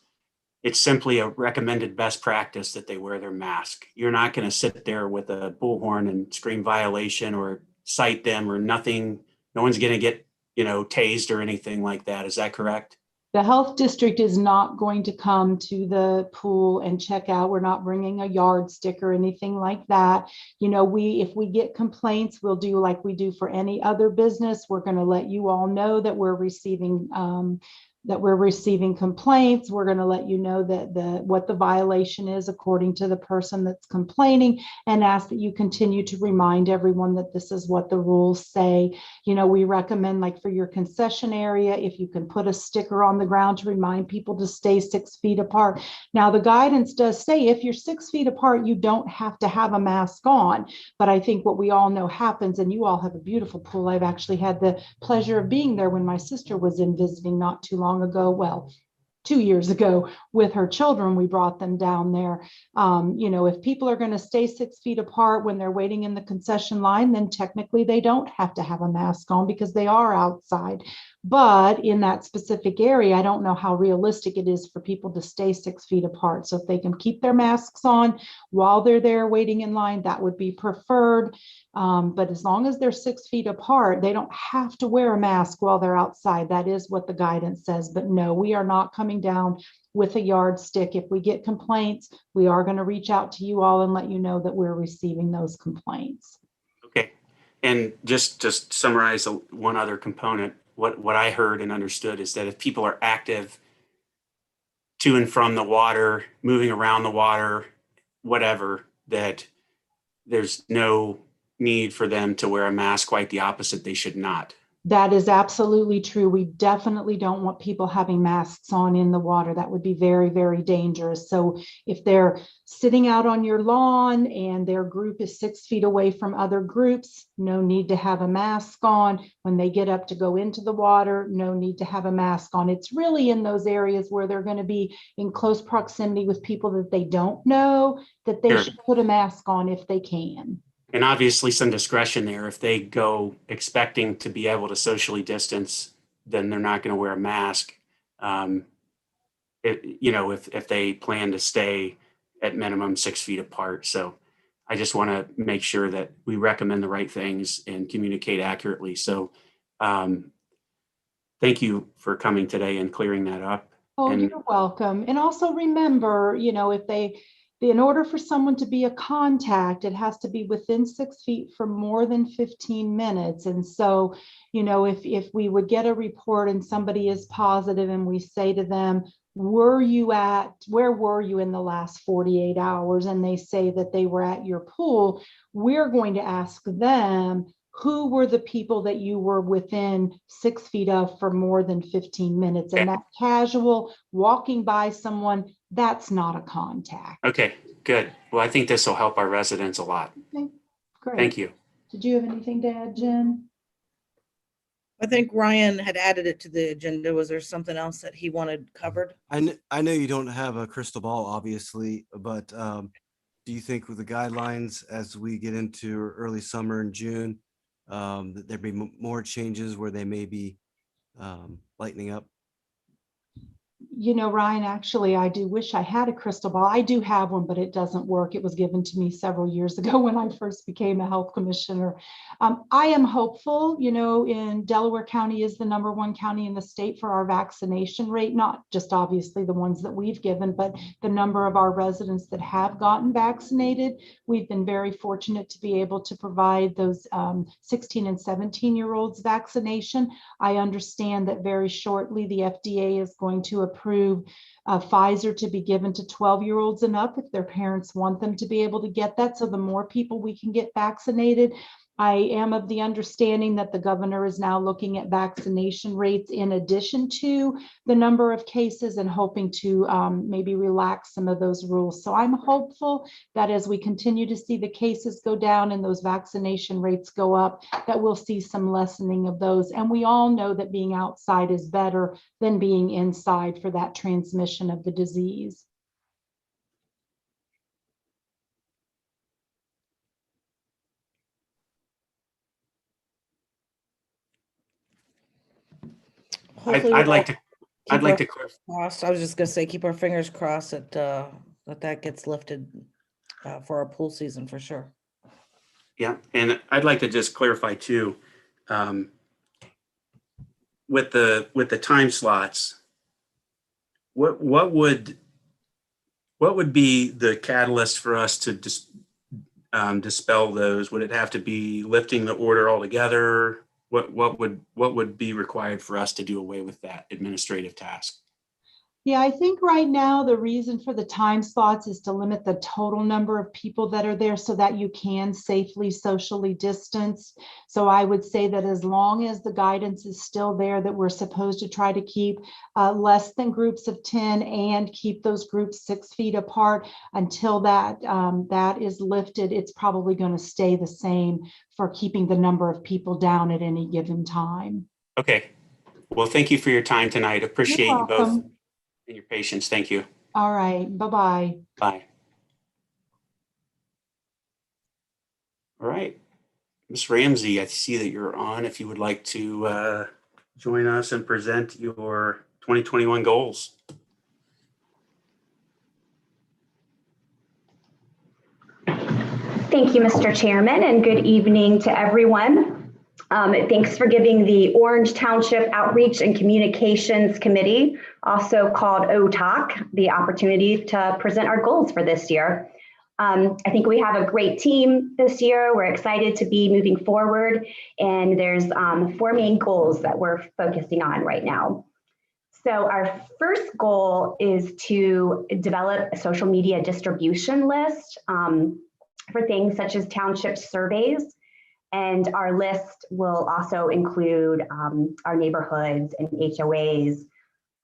it's simply a recommended best practice that they wear their mask. You're not going to sit there with a bullhorn and scream violation or cite them or nothing. No one's going to get, tased or anything like that. Is that correct? The health district is not going to come to the pool and check out. We're not bringing a yardstick or anything like that. If we get complaints, we'll do like we do for any other business. We're going to let you all know that we're receiving complaints. We're going to let you know that what the violation is according to the person that's complaining, and ask that you continue to remind everyone that this is what the rules say. We recommend, like for your concession area, if you can put a sticker on the ground to remind people to stay 6 feet apart. Now, the guidance does say if you're 6 feet apart, you don't have to have a mask on. But I think what we all know happens, and you all have a beautiful pool. I've actually had the pleasure of being there when my sister was in visiting not too long ago. Well, 2 years ago with her children. We brought them down there. If people are going to stay 6 feet apart when they're waiting in the concession line, then technically they don't have to have a mask on because they are outside. But in that specific area, I don't know how realistic it is for people to stay 6 feet apart. So if they can keep their masks on while they're there waiting in line, that would be preferred. But as long as they're 6 feet apart, they don't have to wear a mask while they're outside. That is what the guidance says. But no, we are not coming down with a yardstick. If we get complaints, we are going to reach out to you all and let you know that we're receiving those complaints. Okay. And just to summarize one other component, what I heard and understood is that if people are active to and from the water, moving around the water, whatever, that there's no need for them to wear a mask. Quite the opposite, they should not. That is absolutely true. We definitely don't want people having masks on in the water. That would be very, very dangerous. So if they're sitting out on your lawn and their group is 6 feet away from other groups, no need to have a mask on. When they get up to go into the water, no need to have a mask on. It's really in those areas where they're going to be in close proximity with people that they don't know that they should put a mask on if they can. And obviously some discretion there. If they go expecting to be able to socially distance, then they're not going to wear a mask. If they plan to stay at minimum 6 feet apart. So I just want to make sure that we recommend the right things and communicate accurately. So thank you for coming today and clearing that up. Oh, you're welcome. And also remember, in order for someone to be a contact, it has to be within 6 feet for more than 15 minutes. And so, if we would get a report and somebody is positive and we say to them, where were you in the last 48 hours? And they say that they were at your pool, we're going to ask them, who were the people that you were within 6 feet of for more than 15 minutes? And that casual walking by someone, that's not a contact. Okay, good. Well, I think this will help our residents a lot. Okay, great. Thank you. Did you have anything to add, Jen? I think Ryan had added it to the agenda. Was there something else that he wanted covered? I know you don't have a crystal ball, obviously, but do you think with the guidelines as we get into early summer in June, that there'd be more changes where they may be lightening up? Ryan, actually, I do wish I had a crystal ball. I do have one, but it doesn't work. It was given to me several years ago when I first became a health commissioner. I am hopeful, in Delaware County is the #1 county in the state for our vaccination rate, not just obviously the ones that we've given, but the number of our residents that have gotten vaccinated. We've been very fortunate to be able to provide those 16 and 17-year-olds vaccination. I understand that very shortly the FDA is going to approve Pfizer to be given to 12-year-olds and up if their parents want them to be able to get that. So the more people we can get vaccinated. I am of the understanding that the governor is now looking at vaccination rates in addition to the number of cases and hoping to maybe relax some of those rules. So I'm hopeful that as we continue to see the cases go down and those vaccination rates go up, that we'll see some lessening of those. And we all know that being outside is better than being inside for that transmission of the disease. I'd like to cross. I was just gonna say, keep our fingers crossed that that gets lifted for our pool season for sure. Yeah, and I'd like to just clarify too, with the time slots, what would be the catalyst for us to dispel those? Would it have to be lifting the order altogether? What would be required for us to do away with that administrative task? Yeah, I think right now the reason for the time slots is to limit the total number of people that are there so that you can safely socially distance. So I would say that as long as the guidance is still there, that we're supposed to try to keep less than groups of 10 and keep those groups 6 feet apart until that is lifted, it's probably going to stay the same for keeping the number of people down at any given time. Okay. Well, thank you for your time tonight. Appreciate you both. and your patience. Thank you. All right, bye-bye. Bye. All right. Ms. Ramsey, I see that you're on. If you would like to join us and present your 2021 goals. Thank you, Mr. Chairman, and good evening to everyone. Thanks for giving the Orange Township Outreach and Communications Committee, also called OTOC, the opportunity to present our goals for this year. I think we have a great team this year. We're excited to be moving forward, and there's 4 main goals that we're focusing on right now. So our first goal is to develop a social media distribution list for things such as township surveys. And our list will also include our neighborhoods and HOAs.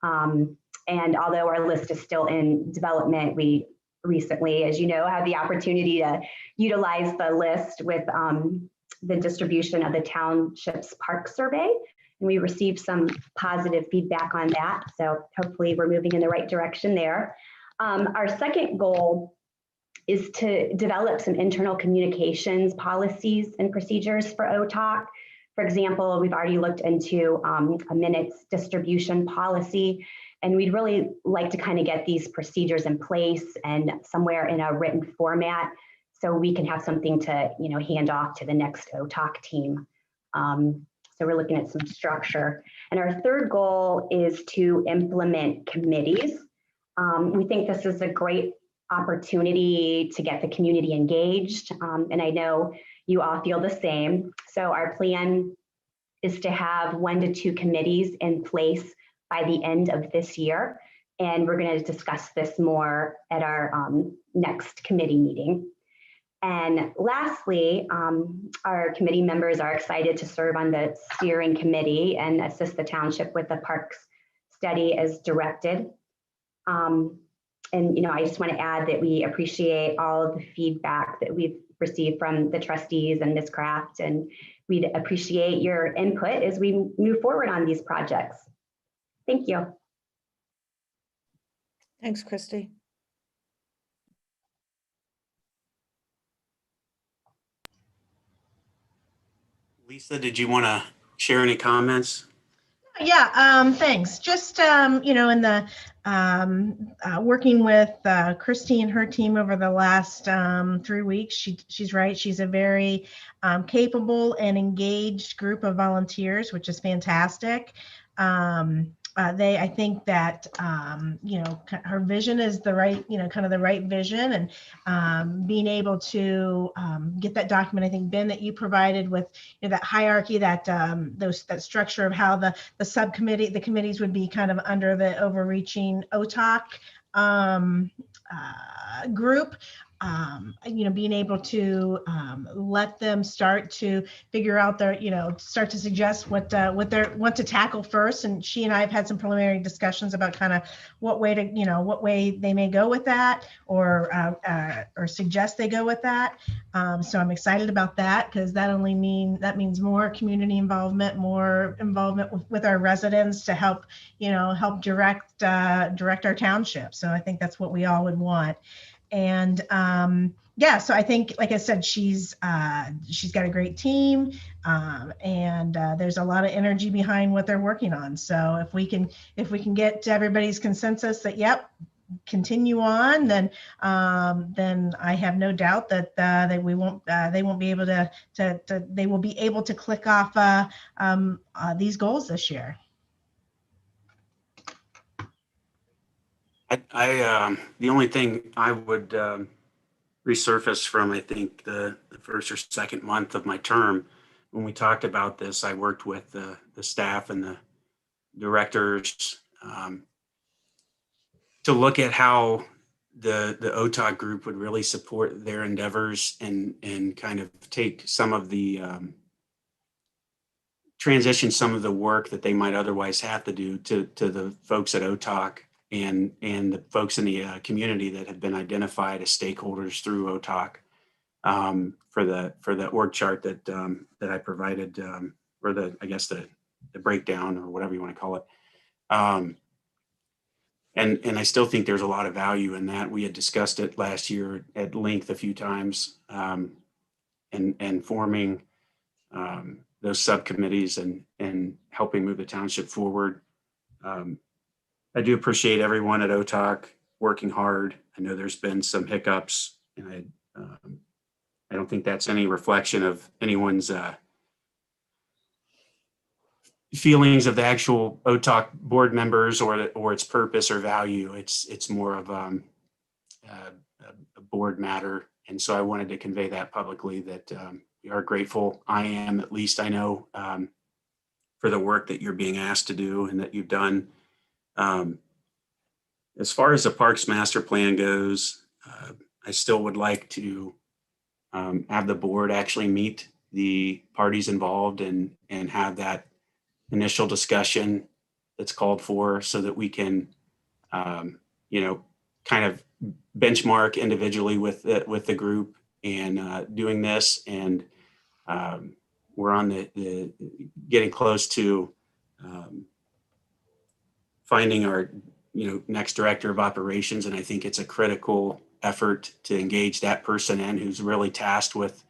And although our list is still in development, we recently, as you know, had the opportunity to utilize the list with the distribution of the township's park survey. And we received some positive feedback on that. So hopefully we're moving in the right direction there. Our second goal is to develop some internal communications policies and procedures for OTOC. For example, we've already looked into a minutes distribution policy, and we'd really like to kind of get these procedures in place and somewhere in a written format so we can have something to hand off to the next OTOC team. So we're looking at some structure. And our third goal is to implement committees. We think this is a great opportunity to get the community engaged. And I know you all feel the same. So our plan is to have 1 to 2 committees in place by the end of this year. And we're going to discuss this more at our next committee meeting. And lastly, our committee members are excited to serve on the steering committee and assist the township with the parks study as directed. And I just want to add that we appreciate all of the feedback that we've received from the trustees and Ms. Kraft, and we'd appreciate your input as we move forward on these projects. Thank you. Thanks, Christy. Lisa, did you want to share any comments? Yeah, thanks. Just, in the working with Christy and her team over the last 3 weeks, she's right. She's a very capable and engaged group of volunteers, which is fantastic. I think that, her vision is the right, kind of the right vision, and being able to get that document, I think, Ben, that you provided with that hierarchy, that that structure of how the committees would be kind of under the overreaching OTOC group. Being able to let them start to figure out their, start to suggest what they want to tackle first. And she and I have had some preliminary discussions about kind of what way they may go with that, or suggest they go with that. So I'm excited about that, because that means more community involvement, more involvement with our residents to help direct our township. So I think that's what we all would want. And so I think, like I said, she's got a great team, and there's a lot of energy behind what they're working on. So if we can get to everybody's consensus that, yep, continue on, then I have no doubt that they will be able to click off these goals this year. The only thing I would resurface from, I think, the first or second month of my term, when we talked about this, I worked with the staff and the directors to look at how the OTOC group would really support their endeavors and kind of take some of the transition some of the work that they might otherwise have to do to the folks at OTOC and the folks in the community that have been identified as stakeholders through OTOC for the org chart that I provided, or I guess the breakdown, or whatever you want to call it. And I still think there's a lot of value in that. We had discussed it last year at length a few times, and forming those subcommittees and helping move the township forward. I do appreciate everyone at OTOC working hard. I know there's been some hiccups, and I don't think that's any reflection of anyone's feelings of the actual OTOC board members or its purpose or value. It's more of a board matter, and so I wanted to convey that publicly, that we are grateful. I am, at least I know, for the work that you're being asked to do and that you've done. As far as the Parks Master Plan goes, I still would like to have the board actually meet the parties involved and have that initial discussion that's called for, so that we can, kind of benchmark individually with the group and doing this. And we're on the getting close to finding our next director of operations, and I think it's a critical effort to engage that person in, who's really tasked with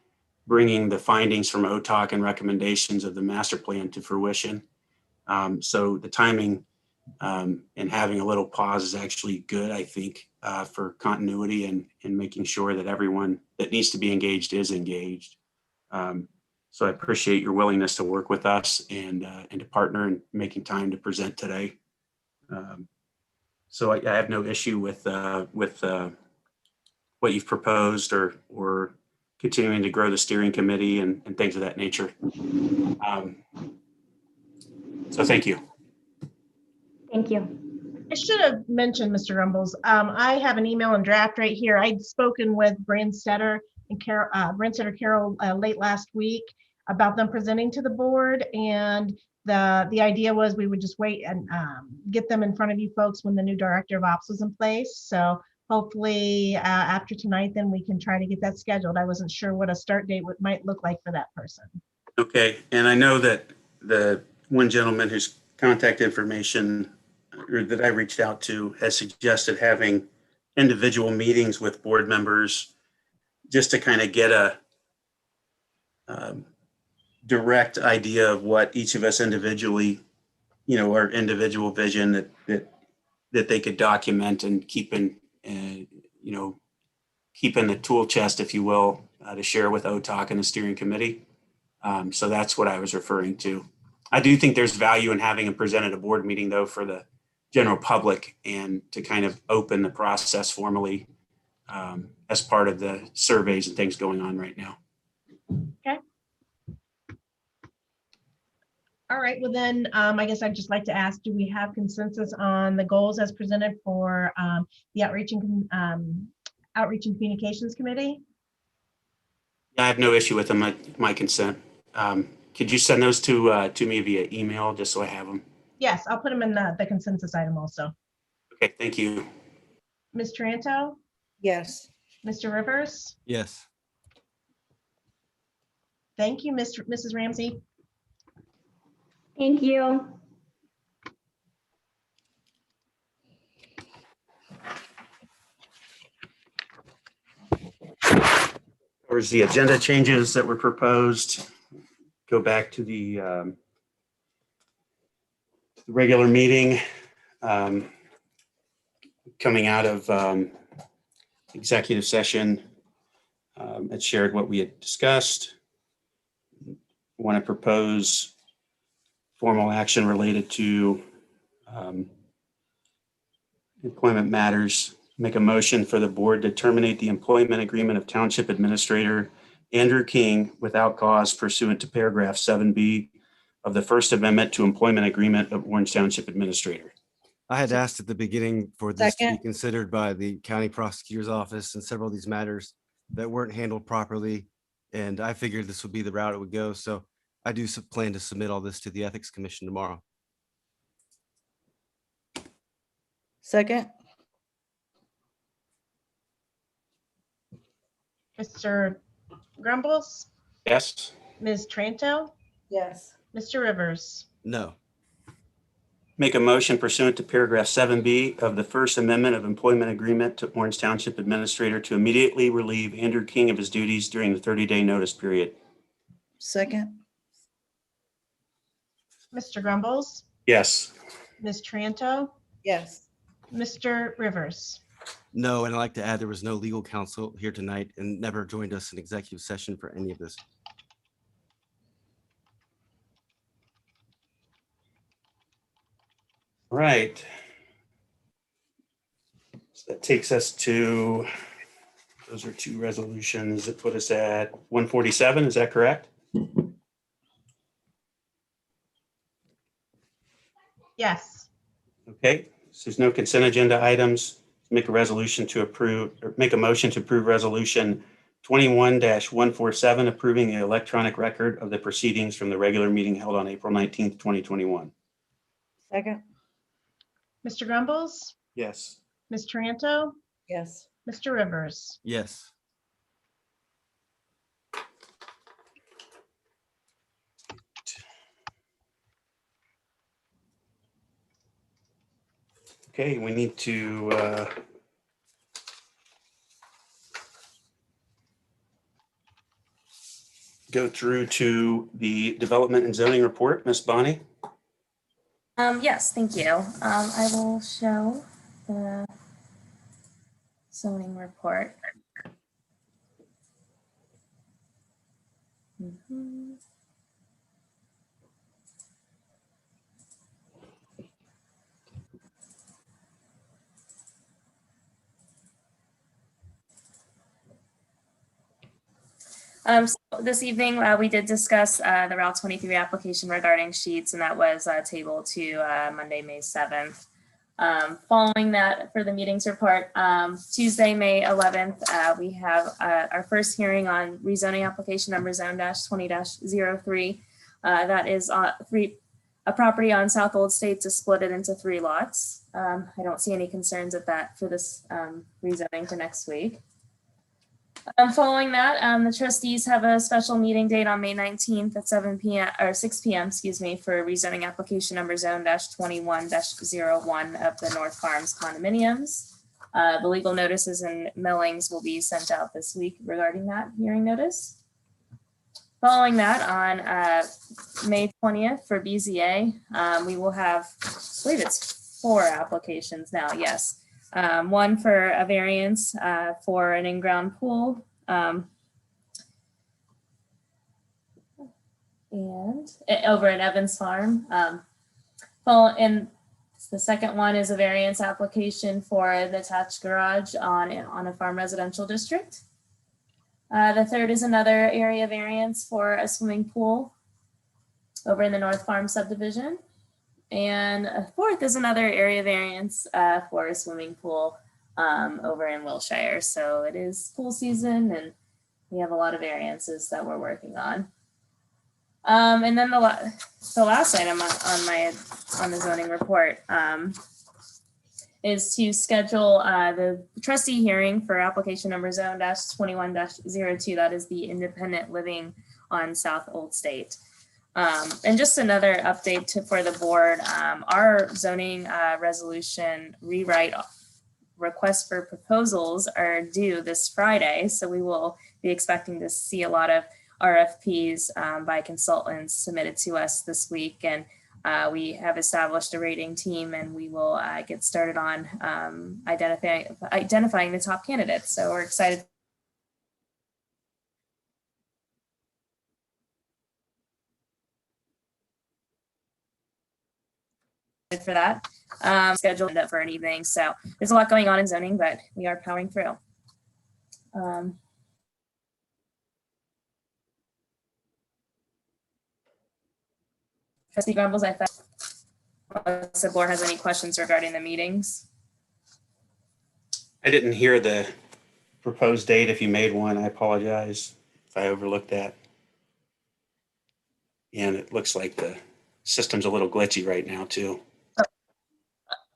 bringing the findings from OTOC and recommendations of the master plan to fruition. So the timing and having a little pause is actually good, I think, for continuity and making sure that everyone that needs to be engaged is engaged. So I appreciate your willingness to work with us and to partner and making time to present today. So I have no issue with what you've proposed or continuing to grow the steering committee and things of that nature. So thank you. Thank you. I should have mentioned, Mr. Rumbles, I have an email and draft right here. I'd spoken with Branstetter and Carol late last week about them presenting to the board, and the idea was we would just wait and get them in front of you folks when the new director of ops was in place. So hopefully after tonight, then we can try to get that scheduled. I wasn't sure what a start date might look like for that person. Okay, and I know that the one gentleman whose contact information or that I reached out to has suggested having individual meetings with board members just to kind of get a direct idea of what each of us individually, our individual vision that they could document and keep in the tool chest, if you will, to share with OTOC and the steering committee. So that's what I was referring to. I do think there's value in having them present at a board meeting, though, for the general public, and to kind of open the process formally as part of the surveys and things going on right now. Okay. All right, well then, I guess I'd just like to ask, do we have consensus on the goals as presented for the Outreach and Communications Committee? I have no issue with them. My consent. Could you send those to me via email just so I have them? Yes, I'll put them in the consensus item also. Okay, thank you. Ms. Taranto? Yes. Mr. Rivers? Yes. Thank you, Mrs. Ramsey. Thank you. There's the agenda changes that were proposed. Go back to the regular meeting. Coming out of executive session, it shared what we had discussed. Want to propose formal action related to employment matters. Make a motion for the board to terminate the employment agreement of Township Administrator Andrew King without cause pursuant to paragraph 7B of the First Amendment to Employment Agreement of Orange Township Administrator. I had asked at the beginning for this to be Second. considered by the county prosecutor's office, and several of these matters that weren't handled properly. And I figured this would be the route it would go. So I do plan to submit all this to the Ethics Commission tomorrow. Second. Mr. Grumbles? Yes. Ms. Taranto? Yes. Mr. Rivers? No. Make a motion pursuant to paragraph 7B of the First Amendment of Employment Agreement to Orange Township Administrator to immediately relieve Andrew King of his duties during the 30-day notice period. Second. Mr. Grumbles, Yes. Ms. Tranto, Yes. Mr. Rivers. No, and I'd like to add there was no legal counsel here tonight and never joined us in executive session for any of this. Right. So that takes us to, those are two resolutions that put us at 147. Is that correct? Yes. Okay. So there's no consent agenda items. Make a resolution to approve, or make a motion to approve resolution 21-147, approving the electronic record of the proceedings from the regular meeting held on April 19th, 2021. Second. Mr. Grumbles, Yes. Ms. Tranto, Yes. Mr. Rivers. Yes. Okay, we need to go through to the development and zoning report. Ms. Bonnie? Yes, thank you. I will show the zoning report. Mhm. So this evening, we did discuss the Route 23 application regarding sheets, and that was tabled to Monday, May 7th. Following that, for the meetings report, Tuesday, May 11th, we have our first hearing on rezoning application number zone-20-03. That is a property on South Old State to split it into 3 lots. I don't see any concerns at that for this rezoning for next week. Following that, the trustees have a special meeting date on May 19th at 7 p.m. or 6 p.m. excuse me, for rezoning application number zone-21-01 of the North Farms condominiums. The legal notices and mailings will be sent out this week regarding that hearing notice. Following that, on May 20th for BZA, we will have, I believe it's 4 applications now, yes. One for a variance for an in-ground pool. And over at Evans Farm. And the second one is a variance application for an attached garage on a farm residential district. The third is another area variance for a swimming pool over in the North Farm subdivision. And a fourth is another area variance for a swimming pool over in Wilshire. So it is pool season and we have a lot of variances that we're working on. And then the last item on the zoning report is to schedule the trustee hearing for application number zone-21-02. That is the independent living on South Old State. And just another update for the board, our zoning resolution rewrite requests for proposals are due this Friday. So we will be expecting to see a lot of RFPs by consultants submitted to us this week. And we have established a rating team and we will get started on identifying the top candidates. So we're excited for that. Scheduled up for an evening. So there's a lot going on in zoning, but we are powering through. Trustee Grumbles, I thought the board has any questions regarding the meetings. I didn't hear the proposed date. If you made one, I apologize if I overlooked that. And it looks like the system's a little glitchy right now too.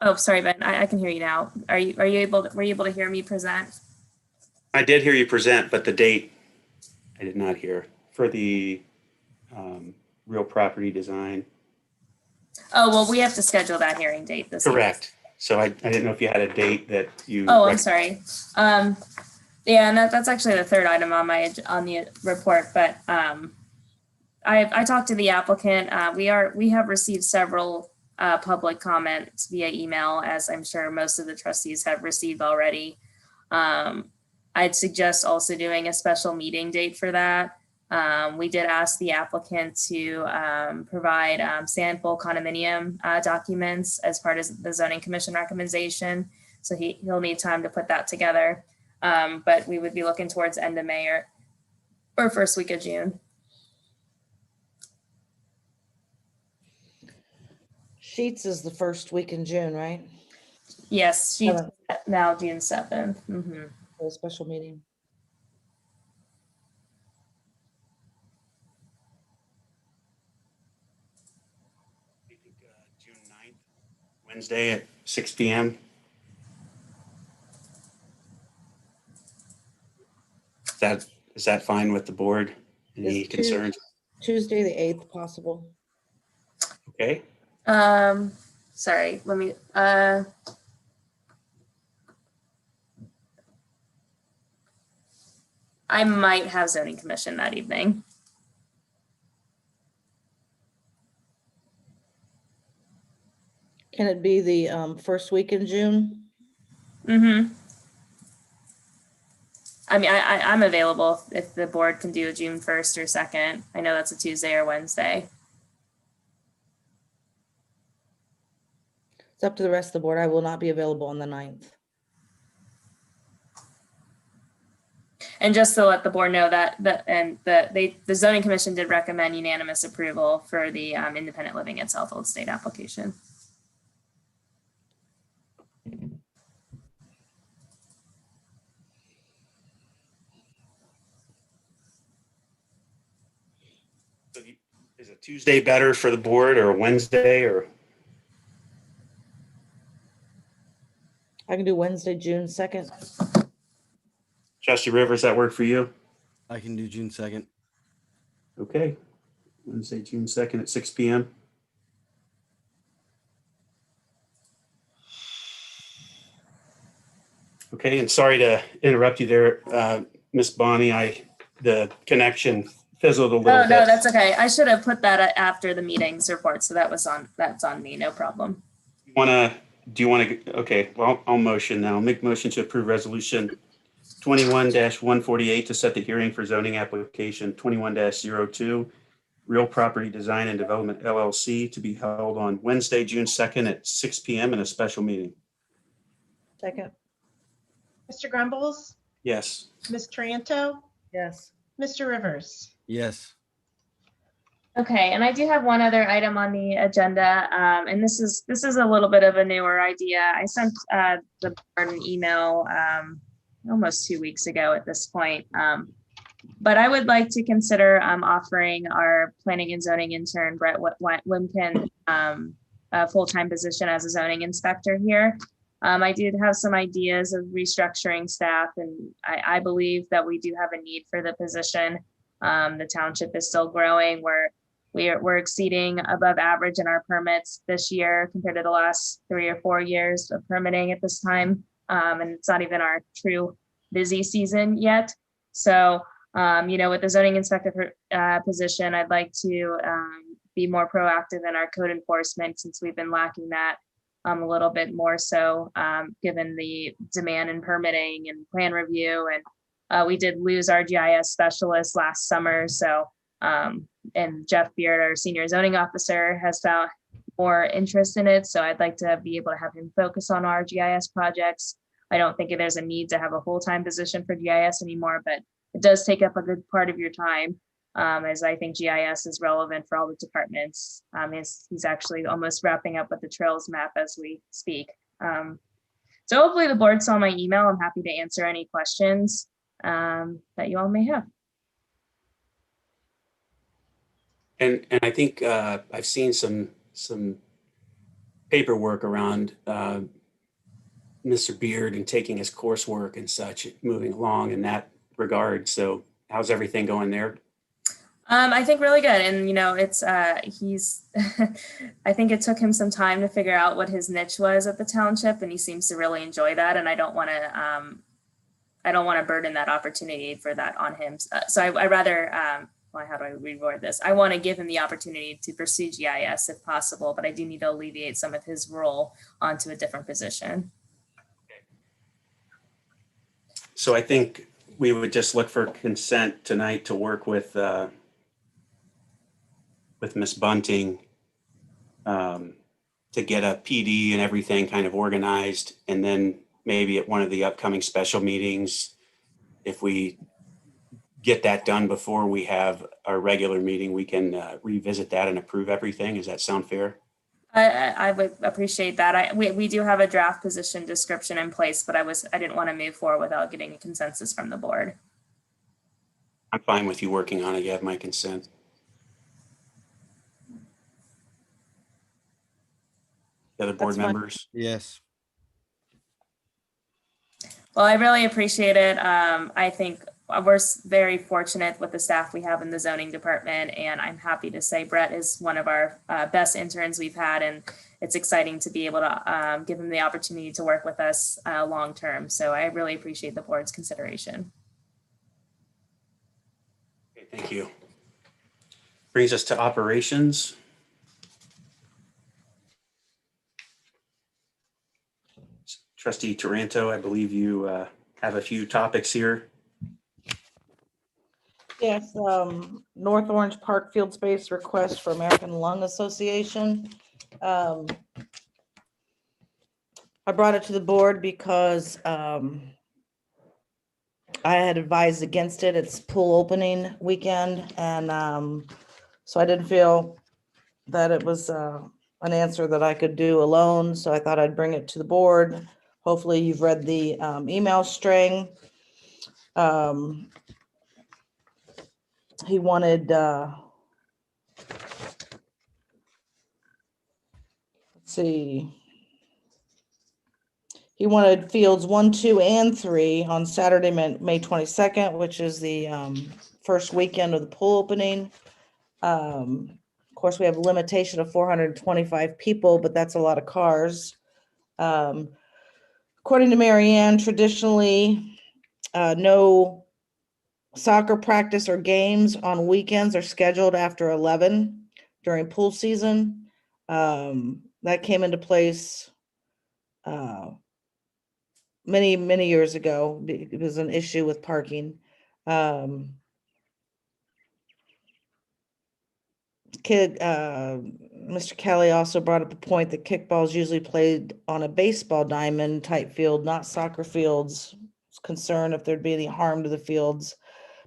Oh, sorry, Ben. I can hear you now. Were you able to hear me present? I did hear you present, but the date I did not hear for the real property design. Oh, well, we have to schedule that hearing date this evening. Correct. So I didn't know if you had a date that you. Oh, I'm sorry. Yeah, and that's actually the third item on the report, but I talked to the applicant. We have received several public comments via email, as I'm sure most of the trustees have received already. I'd suggest also doing a special meeting date for that. We did ask the applicant to provide sample condominium documents as part of the zoning commission recommendation. So he'll need time to put that together. But we would be looking towards end of May or first week of June. Sheets is the first week in June, right? Yes, she's Seventh. now June 7th. Mm-hmm. For a special meeting. I think June 9th, Wednesday at 6 p.m. Is that fine with the board? Any Is concerns? Tuesday, the 8th possible? Okay. Sorry, let me, I might have zoning commission that evening. Can it be the first week in June? Mm-hmm. I mean, I'm available if the board can do a June 1st or 2nd. I know that's a Tuesday or Wednesday. It's up to the rest of the board. I will not be available on the 9th. And just to let the board know that the zoning commission did recommend unanimous approval for the independent living at South Old State application. So is a Tuesday better for the board or a Wednesday or? I can do Wednesday, June 2nd. Trustee Rivers, that work for you? I can do June 2nd. Okay. Wednesday, June 2nd at 6 p.m. Okay, and sorry to interrupt you there, Miss Bonnie. The connection fizzled a little Oh, bit. no, that's okay. I should have put that after the meetings report. So that's on me. No problem. Do you want to, okay, well, I'll motion now. Make motion to approve resolution 21-148 to set the hearing for zoning application 21-02, Real Property Design and Development LLC, to be held on Wednesday, June 2nd at 6 p.m. in a special meeting. Second. Mr. Grumbles, Yes. Ms. Tranto, Yes. Mr. Rivers. Yes. Okay, and I do have one other item on the agenda, and this is a little bit of a newer idea. I sent the board an email almost 2 weeks ago at this point, but I would like to consider offering our planning and zoning intern Brett Wimpkin a full-time position as a zoning inspector here. I did have some ideas of restructuring staff, and I believe that we do have a need for the position. The township is still growing. We're exceeding above average in our permits this year compared to the last 3 or 4 years of permitting at this time. And it's not even our true busy season yet. So, with the zoning inspector position, I'd like to be more proactive in our code enforcement, since we've been lacking that a little bit more so, given the demand in permitting and plan review. And we did lose our GIS specialist last summer. So, and Jeff Beard, our senior zoning officer, has found more interest in it. So I'd like to be able to have him focus on our GIS projects. I don't think there's a need to have a full-time position for GIS anymore, but it does take up a good part of your time, as I think GIS is relevant for all the departments. He's actually almost wrapping up with the trails map as we speak. So hopefully the board saw my email. I'm happy to answer any questions that you all may have. And I think I've seen some paperwork around Mr. Beard and taking his coursework and such, moving along in that regard. So how's everything going there? I think really good. And, it's, he's, I think it took him some time to figure out what his niche was at the township, and he seems to really enjoy that. And I don't want to burden that opportunity for that on him. So I rather, well, how do I reword this? I want to give him the opportunity to pursue GIS if possible, but I do need to alleviate some of his role onto a different position. So I think we would just look for consent tonight to work with Ms. Bunting to get a PD and everything kind of organized. And then maybe at one of the upcoming special meetings, if we get that done before we have our regular meeting, we can revisit that and approve everything. Does that sound fair? I would appreciate that. We do have a draft position description in place, but I didn't want to move forward without getting a consensus from the board. I'm fine with you working on it. You have my consent. The other board That's fine. members? Yes. Well, I really appreciate it. I think we're very fortunate with the staff we have in the zoning department, and I'm happy to say Brett is one of our best interns we've had, and it's exciting to be able to give him the opportunity to work with us long term. So I really appreciate the board's consideration. Okay, thank you. Brings us to operations. Trustee Taranto, I believe you have a few topics here. Yes, North Orange Park Field Space request for American Lung Association. I brought it to the board because I had advised against it. It's pool opening weekend, and so I didn't feel that it was an answer that I could do alone, so I thought I'd bring it to the board. Hopefully you've read the email string. He wanted, let's see. He wanted fields 1, 2, and 3 on Saturday, May 22nd, which is the first weekend of the pool opening. Of course, we have a limitation of 425 people, but that's a lot of cars. According to Marianne, traditionally, no soccer practice or games on weekends are scheduled after 11 during pool season. That came into place many years ago. It was an issue with parking. Mr. Kelly also brought up the point that kickball is usually played on a baseball diamond type field, not soccer fields. It's concerned if there'd be any harm to the fields.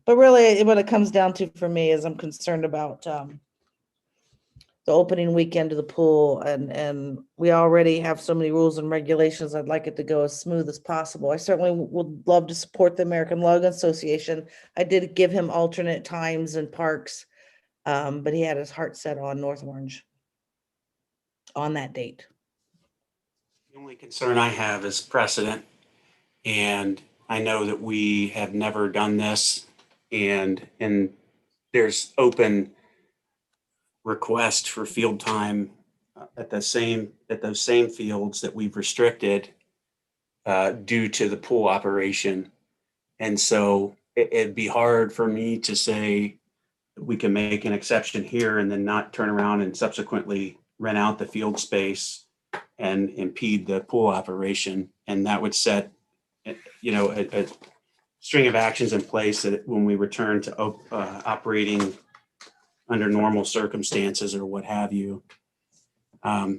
But really, what it comes down to for me is I'm concerned about the opening weekend of the pool, and we already have so many rules and regulations. I'd like it to go as smooth as possible. I certainly would love to support the American Lung Association. I did give him alternate times and parks, but he had his heart set on North Orange on that date. The only concern I have is precedent, and I know that we have never done this, and there's open request for field time at those same fields that we've restricted due to the pool operation. And so it'd be hard for me to say we can make an exception here and then not turn around and subsequently rent out the field space and impede the pool operation. And that would set, a string of actions in place that when we return to operating under normal circumstances or what have you,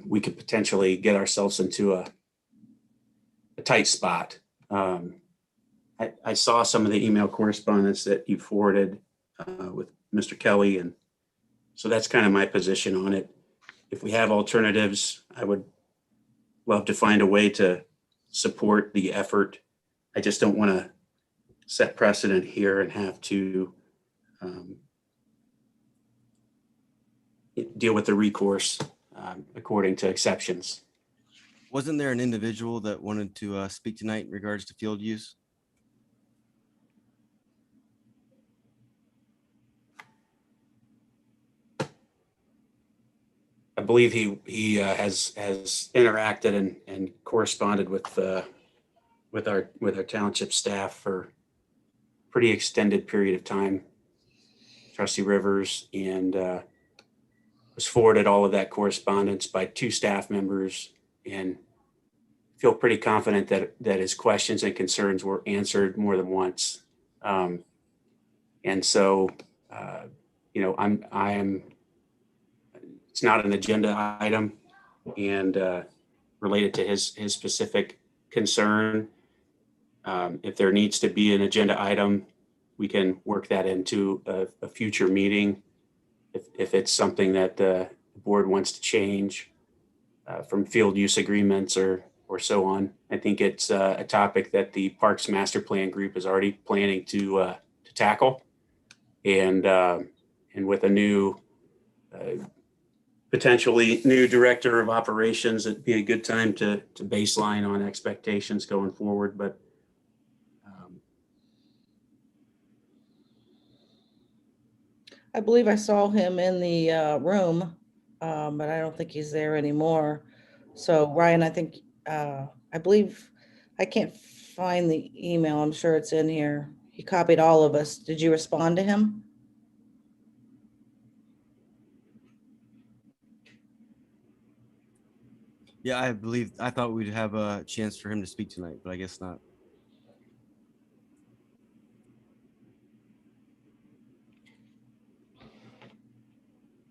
we could potentially get ourselves into a tight spot. I saw some of the email correspondence that you forwarded with Mr. Kelly, and so that's kind of my position on it. If we have alternatives, I would love to find a way to support the effort. I just don't want to set precedent here and have to deal with the recourse according to exceptions. Wasn't there an individual that wanted to speak tonight in regards to field use? believe he has interacted and corresponded with our township staff for a pretty extended period of time. Trustee Rivers, and was forwarded all of that correspondence by 2 staff members, and feel pretty confident that his questions and concerns were answered more than once. And so, it's not an agenda item, and related to his specific concern. If there needs to be an agenda item, we can work that into a future meeting. If it's something that the board wants to change from field use agreements or so on. I think it's a topic that the Parks Master Plan group is already planning to tackle. And with a new, potentially new director of operations, it'd be a good time to baseline on expectations going forward. But I believe I saw him in the room, but I don't think he's there anymore. So Ryan, I believe, I can't find the email. I'm sure it's in here. He copied all of us. Did you respond to him? Yeah, I thought we'd have a chance for him to speak tonight, but I guess not.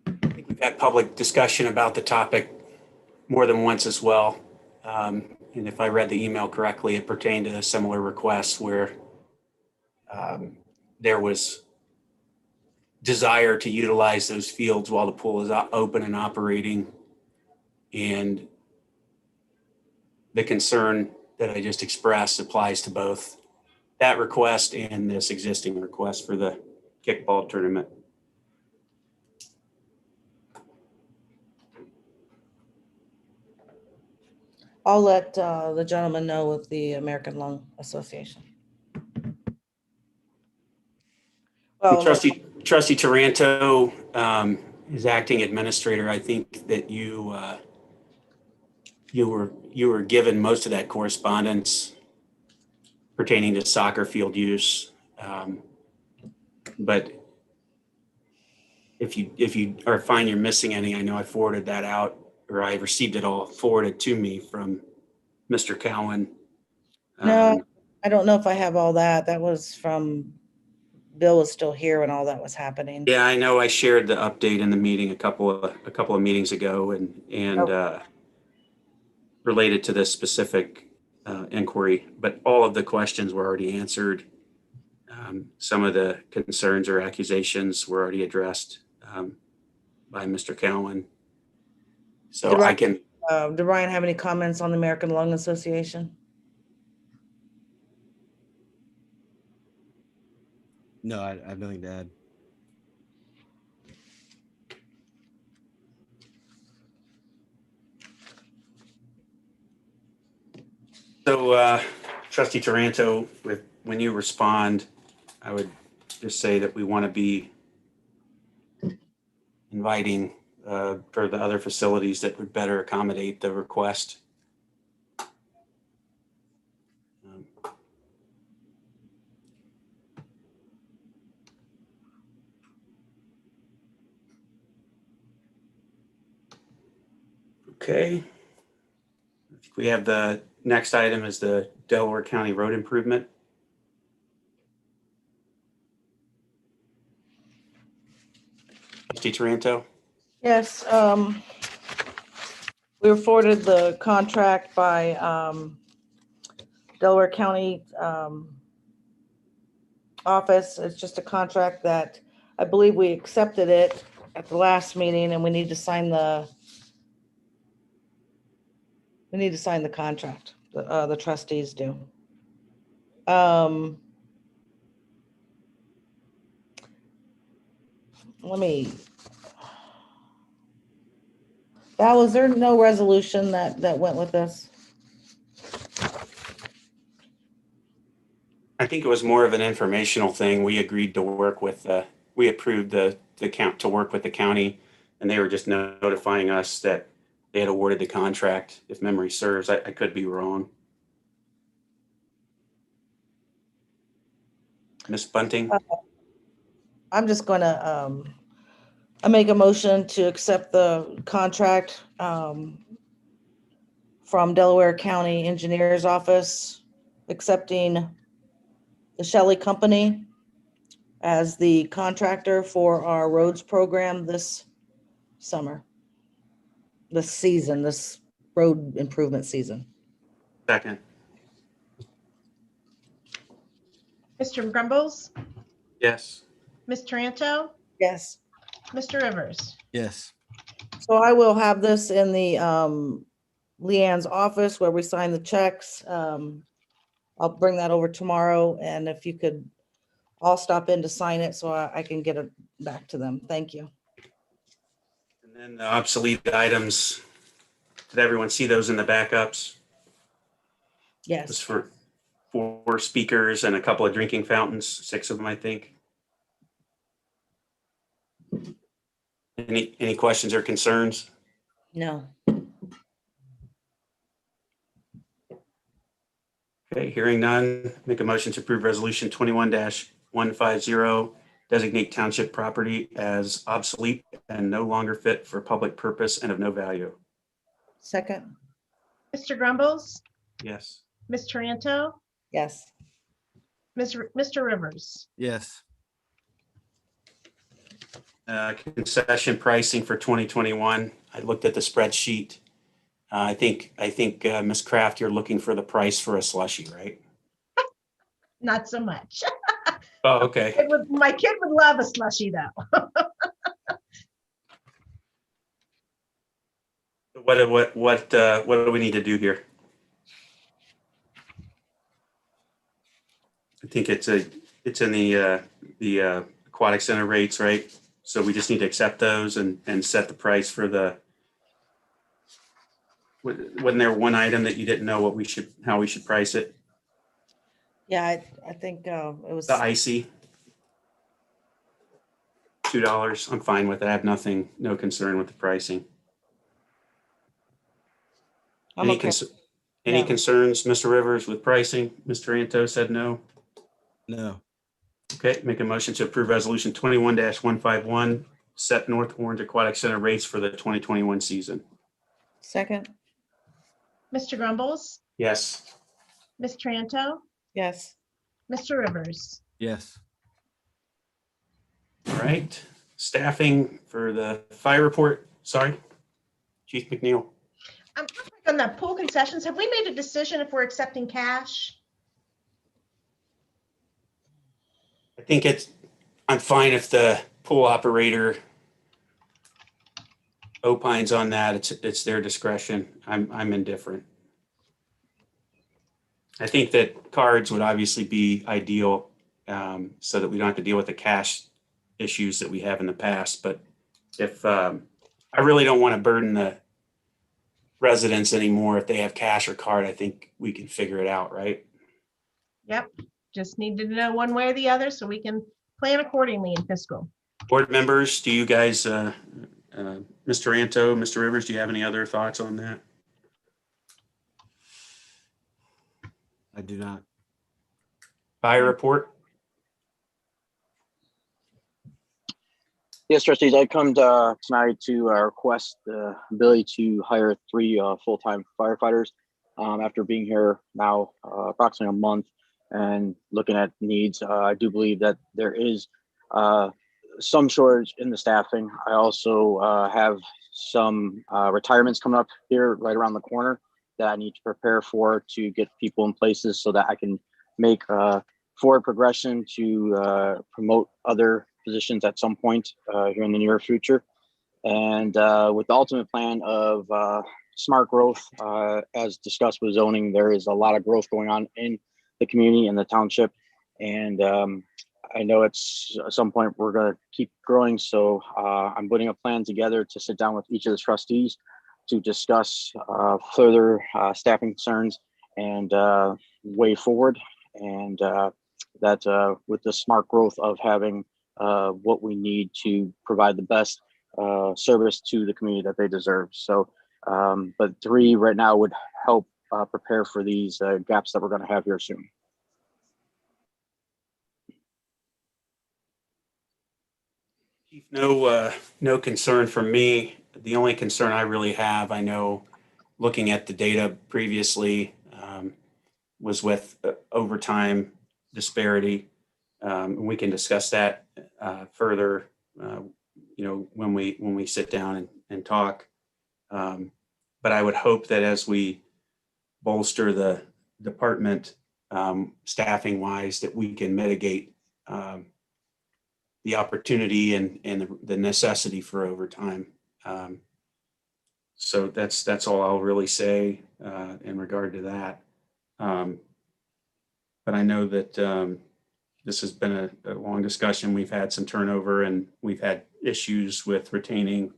I think we've had public discussion about the topic more than once as well. And if I read the email correctly, it pertained to a similar request where there was desire to utilize those fields while the pool is open and operating. And the concern that I just expressed applies to both that request and this existing request for the kickball tournament. I'll let the gentleman know with the American Lung Association. Well, Trustee Taranto is acting administrator. I think that you were given most of that correspondence pertaining to soccer field use, but if you find you're missing any, I know I forwarded that out, or I received it all forwarded to me from Mr. Cowan. No, I don't know if I have all that. That was from Bill was still here when all that was happening. Yeah, I know I shared the update in the meeting a couple of meetings ago, and related to this specific inquiry, but all of the questions were already answered. Some of the concerns or accusations were already addressed by Mr. Cowan. So Did I can. Did Ryan have any comments on the American Lung Association? No, I have nothing to add. So, Trustee Taranto, when you respond, I would just say that we want to be inviting for the other facilities that would better accommodate the request. Okay. We have the next item is the Delaware County Road Improvement. Trustee Taranto. Yes, we were forwarded the contract by Delaware County office. It's just a contract that I believe we accepted it at the last meeting, and we need to sign the contract. The trustees do. Val, was there no resolution that went with this? I think it was more of an informational thing. We agreed to work with, we approved the count to work with the county and they were just notifying us that they had awarded the contract, if memory serves. I could be wrong. Ms. Bunting? I'm just gonna, I make a motion to accept the contract from Delaware County Engineers Office, accepting the Shelley Company as the contractor for our roads program this summer, this season, this road improvement season. Second. Mr. Grumbles, Yes. Ms. Taranto, Yes. Mr. Rivers. Yes. So I will have this in the Leanne's office where we sign the checks. I'll bring that over tomorrow, and if you could all stop in to sign it so I can get it back to them. Thank you. And then the obsolete items, did everyone see those in the backups? It was Yes. for 4 speakers and a couple of drinking fountains, 6 of them, I think. Any questions or concerns? No. Okay, hearing none, make a motion to approve resolution 21-150, designate township property as obsolete and no longer fit for public purpose and of no value. Second. Mr. Grumbles, Yes. Ms. Taranto, Yes. Mr. Rivers. Yes. Concession pricing for 2021. I looked at the spreadsheet. I think Ms. Kraft, you're looking for the price for a slushie, right? Not so much. Oh, okay. My kid would love a slushie though. What do we need to do here? I think it's in the aquatic center rates, right? So we just need to accept those and set the price for the. Wasn't there one item that you didn't know how we should price it? Yeah, I think it was. The icy. $2. I'm fine with it. I have no concern with the pricing. I'm okay. Any No. concerns, Mr. Rivers, with pricing? Mr. Anto said no. No. Okay, make a motion to approve resolution 21-151, set North Orange Aquatic Center rates for the 2021 season. Second. Mr. Grumbles, Yes. Ms. Taranto, Yes. Mr. Rivers. Yes. All right. Staffing for the fire report. Sorry. Chief McNeil. On the pool concessions, have we made a decision if we're accepting cash? I think I'm fine if the pool operator opines on that. It's their discretion. I'm indifferent. I think that cards would obviously be ideal, so that we don't have to deal with the cash issues that we have in the past. But if I really don't want to burden the residents anymore, if they have cash or card, I think we can figure it out, right? Yep, just need to know one way or the other so we can plan accordingly in fiscal. Board members, do you guys, Mr. Anto, Mr. Rivers, do you have any other thoughts on that? I do not. Fire report? Yes, trustees, I come tonight to request the ability to hire 3 full-time firefighters. After being here now approximately a month and looking at needs, I do believe that there is some shortage in the staffing. I also have some retirements coming up here right around the corner that I need to prepare for to get people in places so that I can make forward progression to promote other positions at some point here in the near future. And with the ultimate plan of smart growth, as discussed with zoning, there is a lot of growth going on in the community and the township. And I know at some point we're going to keep growing. So I'm putting a plan together to sit down with each of the trustees to discuss further staffing concerns and way forward. And that with the smart growth of having what we need to provide the best service to the community that they deserve. So, but 3 right now would help prepare for these gaps that we're going to have here soon. Chief, no concern from me. The only concern I really have, I know, looking at the data previously, was with overtime disparity. We can discuss that further, when we sit down and talk. But I would hope that as we bolster the department staffing wise, that we can mitigate the opportunity and the necessity for overtime. So that's all I'll really say in regard to that. But I know that this has been a long discussion. We've had some turnover and we've had issues with retaining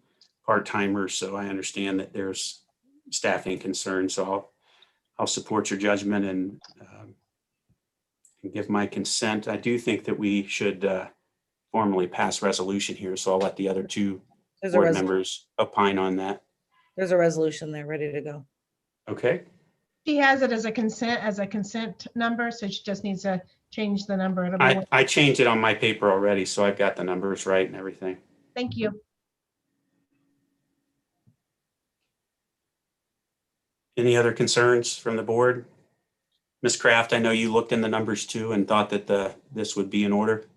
part-timers. So I understand that there's staffing concerns. So I'll support your judgment and give my consent. I do think that we should formally pass resolution here. So I'll let the other 2 There's a board resolution. members opine on that. There's a resolution there ready to go. Okay. She has it as a consent number, so she just needs to change the number. It'll be I changed it on my paper already, so I've got the numbers right and everything. Thank you. Any other concerns from the board? Ms. Kraft, I know you looked in the numbers too and thought that this would be in order.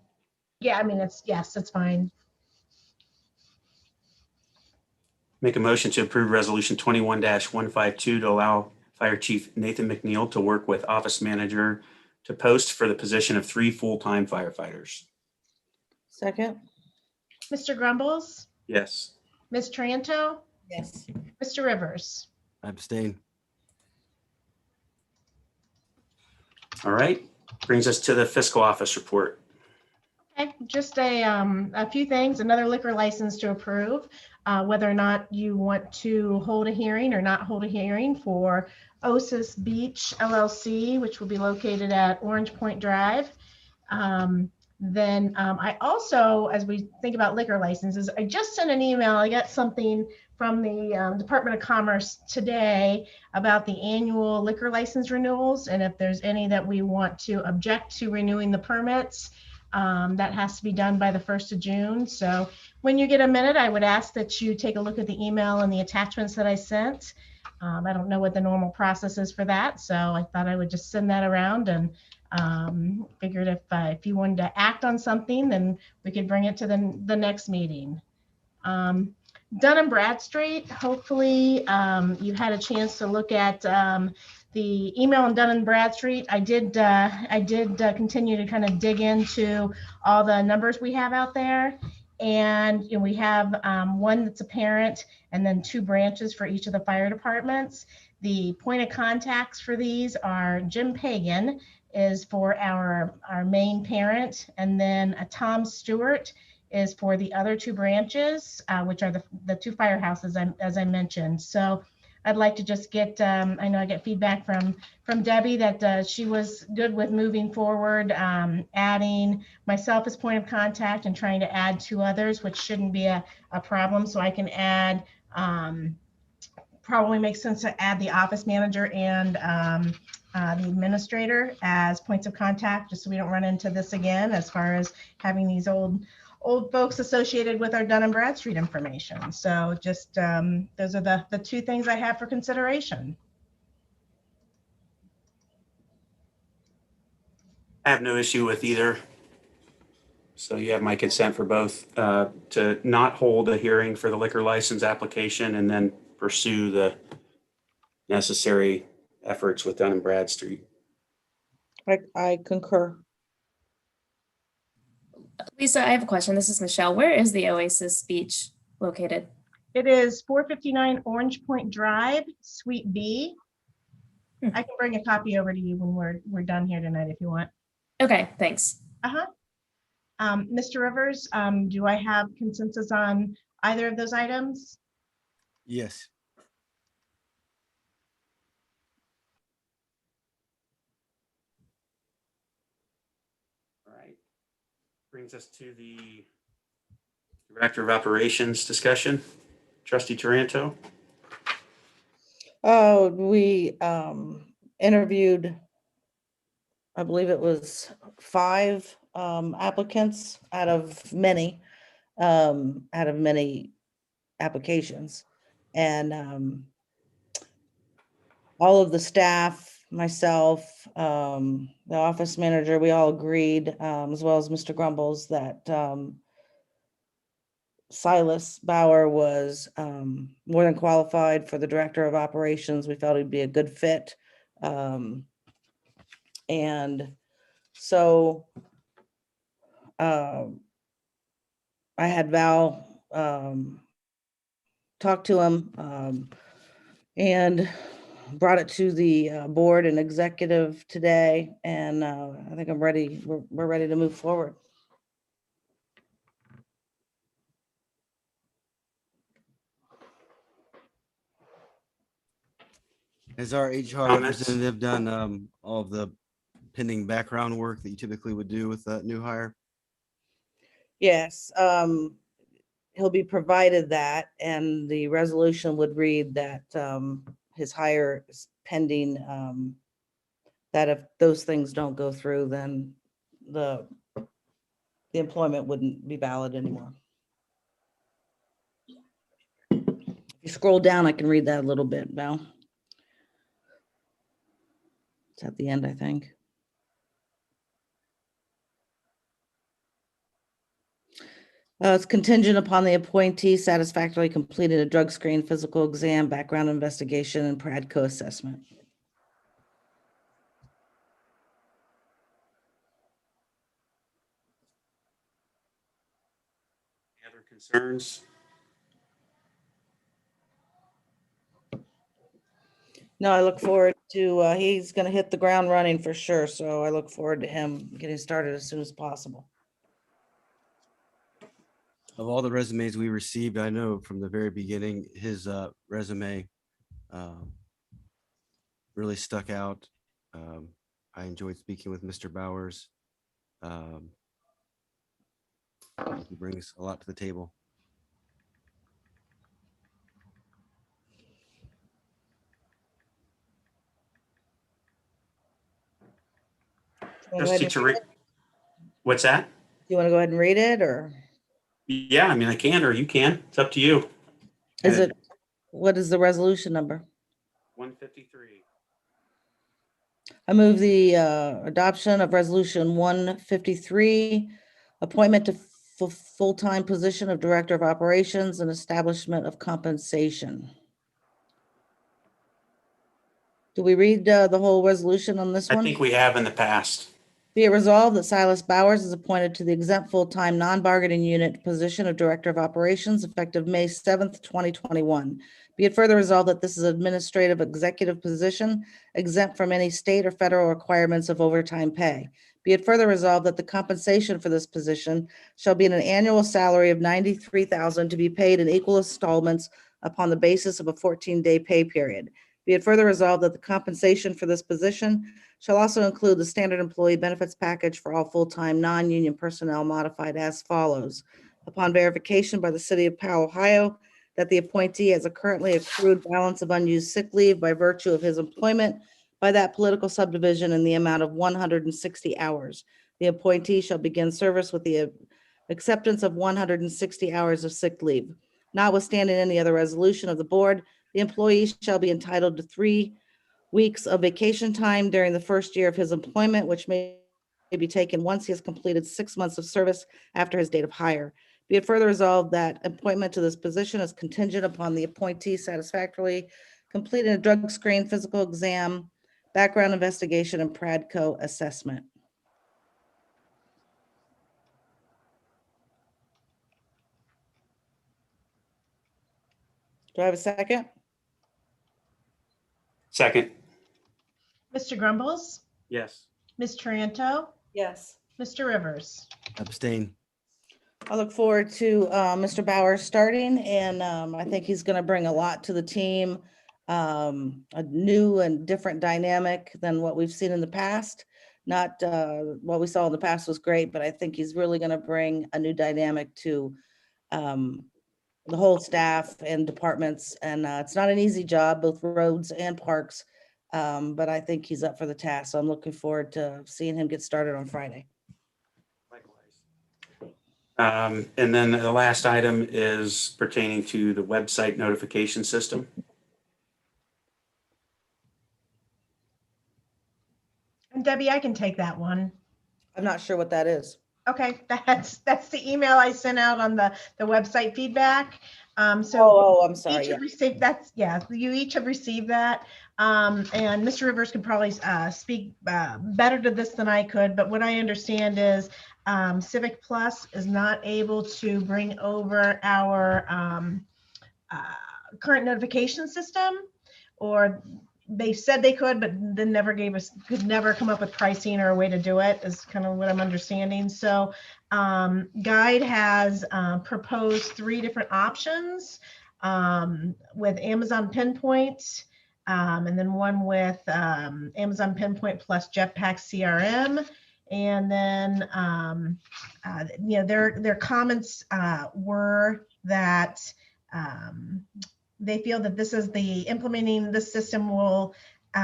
Yeah, I mean, it's fine. Make a motion to approve resolution 21-152 to allow Fire Chief Nathan McNeil to work with office manager to post for the position of 3 full-time firefighters. Second? Mr. Grumbles, Yes. Ms. Tranto, Yes. Mr. Rivers. Abstain. All right. Brings us to the fiscal office report. Okay, just a few things, another liquor license to approve, whether or not you want to hold a hearing or not hold a hearing for Osis Beach LLC, which will be located at Orange Point Drive. I also, as we think about liquor licenses, I just sent an email. I got something from the Department of Commerce today about the annual liquor license renewals, and if there's any that we want to object to renewing the permits. That has to be done by the 1st of June. So when you get a minute, I would ask that you take a look at the email and the attachments that I sent. I don't know what the normal process is for that, so I thought I would just send that around and figured if you wanted to act on something, then we could bring it to the next meeting. Dun & Bradstreet, hopefully you had a chance to look at the email on Dun & Bradstreet. I did continue to kind of dig into all the numbers we have out there. And we have one that's a parent and then 2 branches for each of the fire departments. The point of contacts for these are Jim Pagan is for our main parent, and then Tom Stewart is for the other 2 branches, which are the 2 firehouses, as I mentioned. So I'd like to just get, I know I get feedback from Debbie that she was good with moving forward, adding myself as point of contact and trying to add 2 others, which shouldn't be a problem. So I can add, probably makes sense to add the office manager and the administrator as points of contact, just so we don't run into this again as far as having these old folks associated with our Dun & Bradstreet information. So just those are the 2 things I have for consideration. I have no issue with either. So you have my consent for both to not hold a hearing for the liquor license application and then pursue the necessary efforts with Dun & Bradstreet. I concur. Lisa, I have a question. This is Michelle. Where is the Oasis Beach located? It is 459 Orange Point Drive, Suite B. I can bring a copy over to you when we're done here tonight if you want. Okay, thanks. Mr. Rivers, do I have consensus on either of those items? Yes. All right. Brings us to the Director of Operations discussion. Trustee Taranto. Oh, we interviewed, I believe it was 5 applicants out of many applications. And all of the staff, myself, the office manager, we all agreed, as well as Mr. Grumbles, that Silas Bauer was more than qualified for the Director of Operations. We felt he'd be a good fit. And so I had Val talk to him and brought it to the board and executive today. And I think I'm ready. We're ready to move forward. Has our HR Comments? representative done all of the pending background work that you typically would do with that new hire? Yes, he'll be provided that, and the resolution would read that his hire is pending, that if those things don't go through, then the employment wouldn't be valid anymore. If you scroll down, I can read that a little bit, Val. It's at the end, I think. It's contingent upon the appointee satisfactorily completing a drug screen, physical exam, background investigation, and PRADCO assessment. Any other concerns? No, I look forward to, he's going to hit the ground running for sure. So I look forward to him getting started as soon as possible. Of all the resumes we received, I know from the very beginning, his resume really stuck out. I enjoyed speaking with Mr. Bowers. He brings a lot to the table. Trustee Taranto. What's that? You want to go ahead and read it, or? Yeah, I mean, I can, or you can. It's up to you. Is it, what is the resolution number? 153. I move the adoption of resolution 153, appointment to full-time position of Director of Operations and establishment of compensation. Do we read the whole resolution on this one? I think we have in the past. Be it resolved that Silas Bowers is appointed to the exempt full-time non-bargaining unit position of Director of Operations effective May 7th, 2021. Be it further resolved that this is an administrative executive position exempt from any state or federal requirements of overtime pay. Be it further resolved that the compensation for this position shall be an annual salary of $93,000 to be paid in equal installments upon the basis of a 14-day pay period. Be it further resolved that the compensation for this position shall also include the standard employee benefits package for all full-time non-union personnel modified as follows. Upon verification by the City of Powell, Ohio, that the appointee has a currently accrued balance of unused sick leave by virtue of his employment by that political subdivision in the amount of 160 hours. The appointee shall begin service with the acceptance of 160 hours of sick leave. Notwithstanding any other resolution of the board, the employee shall be entitled to 3 weeks of vacation time during the first year of his employment, which may be taken once he has completed 6 months of service after his date of hire. Be it further resolved that appointment to this position is contingent upon the appointee satisfactorily completing a drug screen, physical exam, background investigation, and PRADCO assessment. Do I have a second? Second. Mr. Grumbles, Yes. Ms. Taranto, Yes. Mr. Rivers. Abstain. I look forward to Mr. Bauer starting, and I think he's going to bring a lot to the team, a new and different dynamic than what we've seen in the past. Not what we saw in the past was great, but I think he's really going to bring a new dynamic to the whole staff and departments. And it's not an easy job, both roads and parks. But I think he's up for the task. So I'm looking forward to seeing him get started on Friday. And then the last item is pertaining to the website notification system. And Debbie, I can take that one. I'm not sure what that is. Okay, that's the email I sent out on the website feedback. So Oh, I'm sorry. each have received that's you each have received that. And Mr. Rivers could probably speak better to this than I could, but what I understand is Civic Plus is not able to bring over our current notification system, or they said they could, but then could never come up with pricing or a way to do it, is kind of what I'm understanding. So Guide has proposed 3 different options with Amazon Pinpoint, and then one with Amazon Pinpoint plus Jetpack CRM. And then, their comments were that they feel that implementing this system will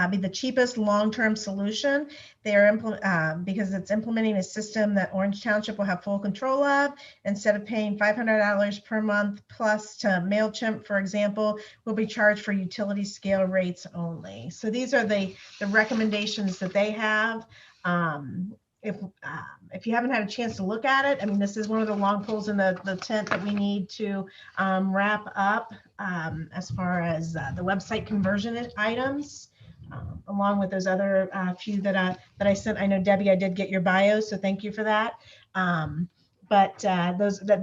be the cheapest long-term solution. They are because it's implementing a system that Orange Township will have full control of. Instead of paying $500 per month plus to MailChimp, for example, will be charged for utility scale rates only. So these are the recommendations that they have. If you haven't had a chance to look at it, I mean, this is one of the long poles in the tent that we need to wrap up as far as the website conversion this, along with those other few that I sent. I know, Debbie, I did get your bio, so thank you for that. But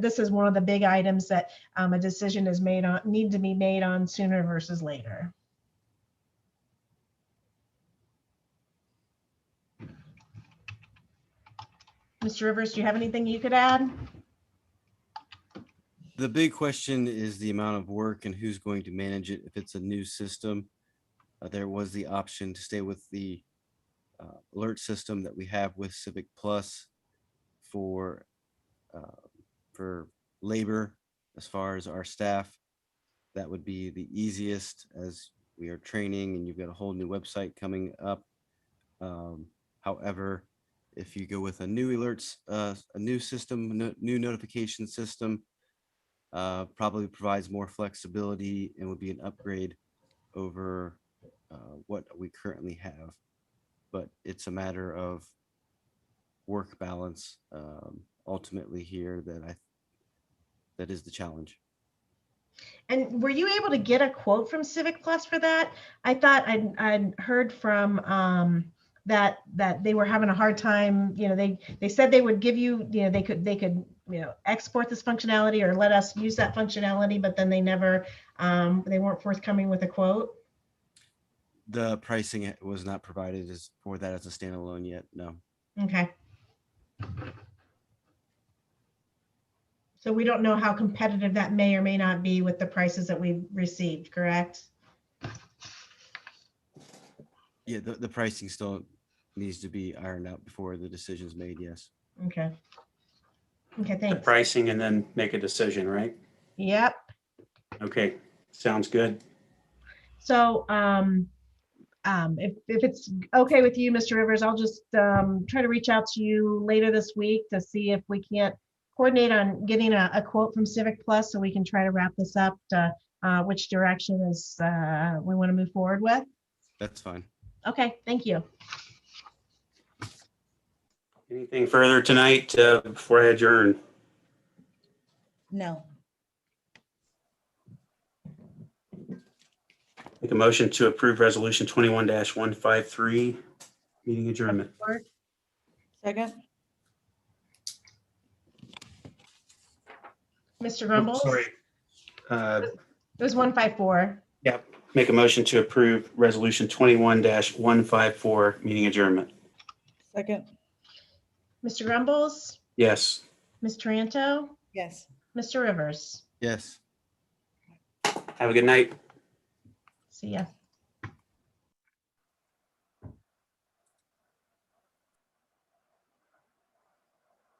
this is one of the big items that a decision is need to be made on sooner versus later. Mr. Rivers, do you have anything you could add? The big question is the amount of work and who's going to manage it. If it's a new system, there was the option to stay with the alert system that we have with Civic Plus for labor as far as our staff. That would be the easiest, as we are training and you've got a whole new website coming up. However, if you go with a new alerts, a new system, new notification system, probably provides more flexibility and would be an upgrade over what we currently have. But it's a matter of work balance ultimately here that is the challenge. And were you able to get a quote from Civic Plus for that? I thought I'd heard from that they were having a hard time. They said they would give you, they could export this functionality or let us use that functionality, but then they never, they weren't forthcoming with a quote. The pricing was not provided for that as a standalone yet. No. Okay. So we don't know how competitive that may or may not be with the prices that we've received, correct? Yeah, the pricing still needs to be ironed out before the decision's made, yes. Okay. Okay, The thanks. pricing and then make a decision, right? Yep. Okay, sounds good. So if it's okay with you, Mr. Rivers, I'll just try to reach out to you later this week to see if we can't coordinate on getting a quote from Civic Plus so we can try to wrap this up to which direction is we want to move forward with. That's fine. Okay, thank you. Anything further tonight before I adjourn? No. Make a motion to approve resolution 21-153, meeting adjournment. Second. Mr. Grumbles? Sorry. It was 154. Yep. Make a motion to approve resolution 21-154, meeting adjournment. Second. Mr. Grumbles? Yes. Ms. Taranto? Yes. Mr. Rivers? Yes. Have a good night. See ya.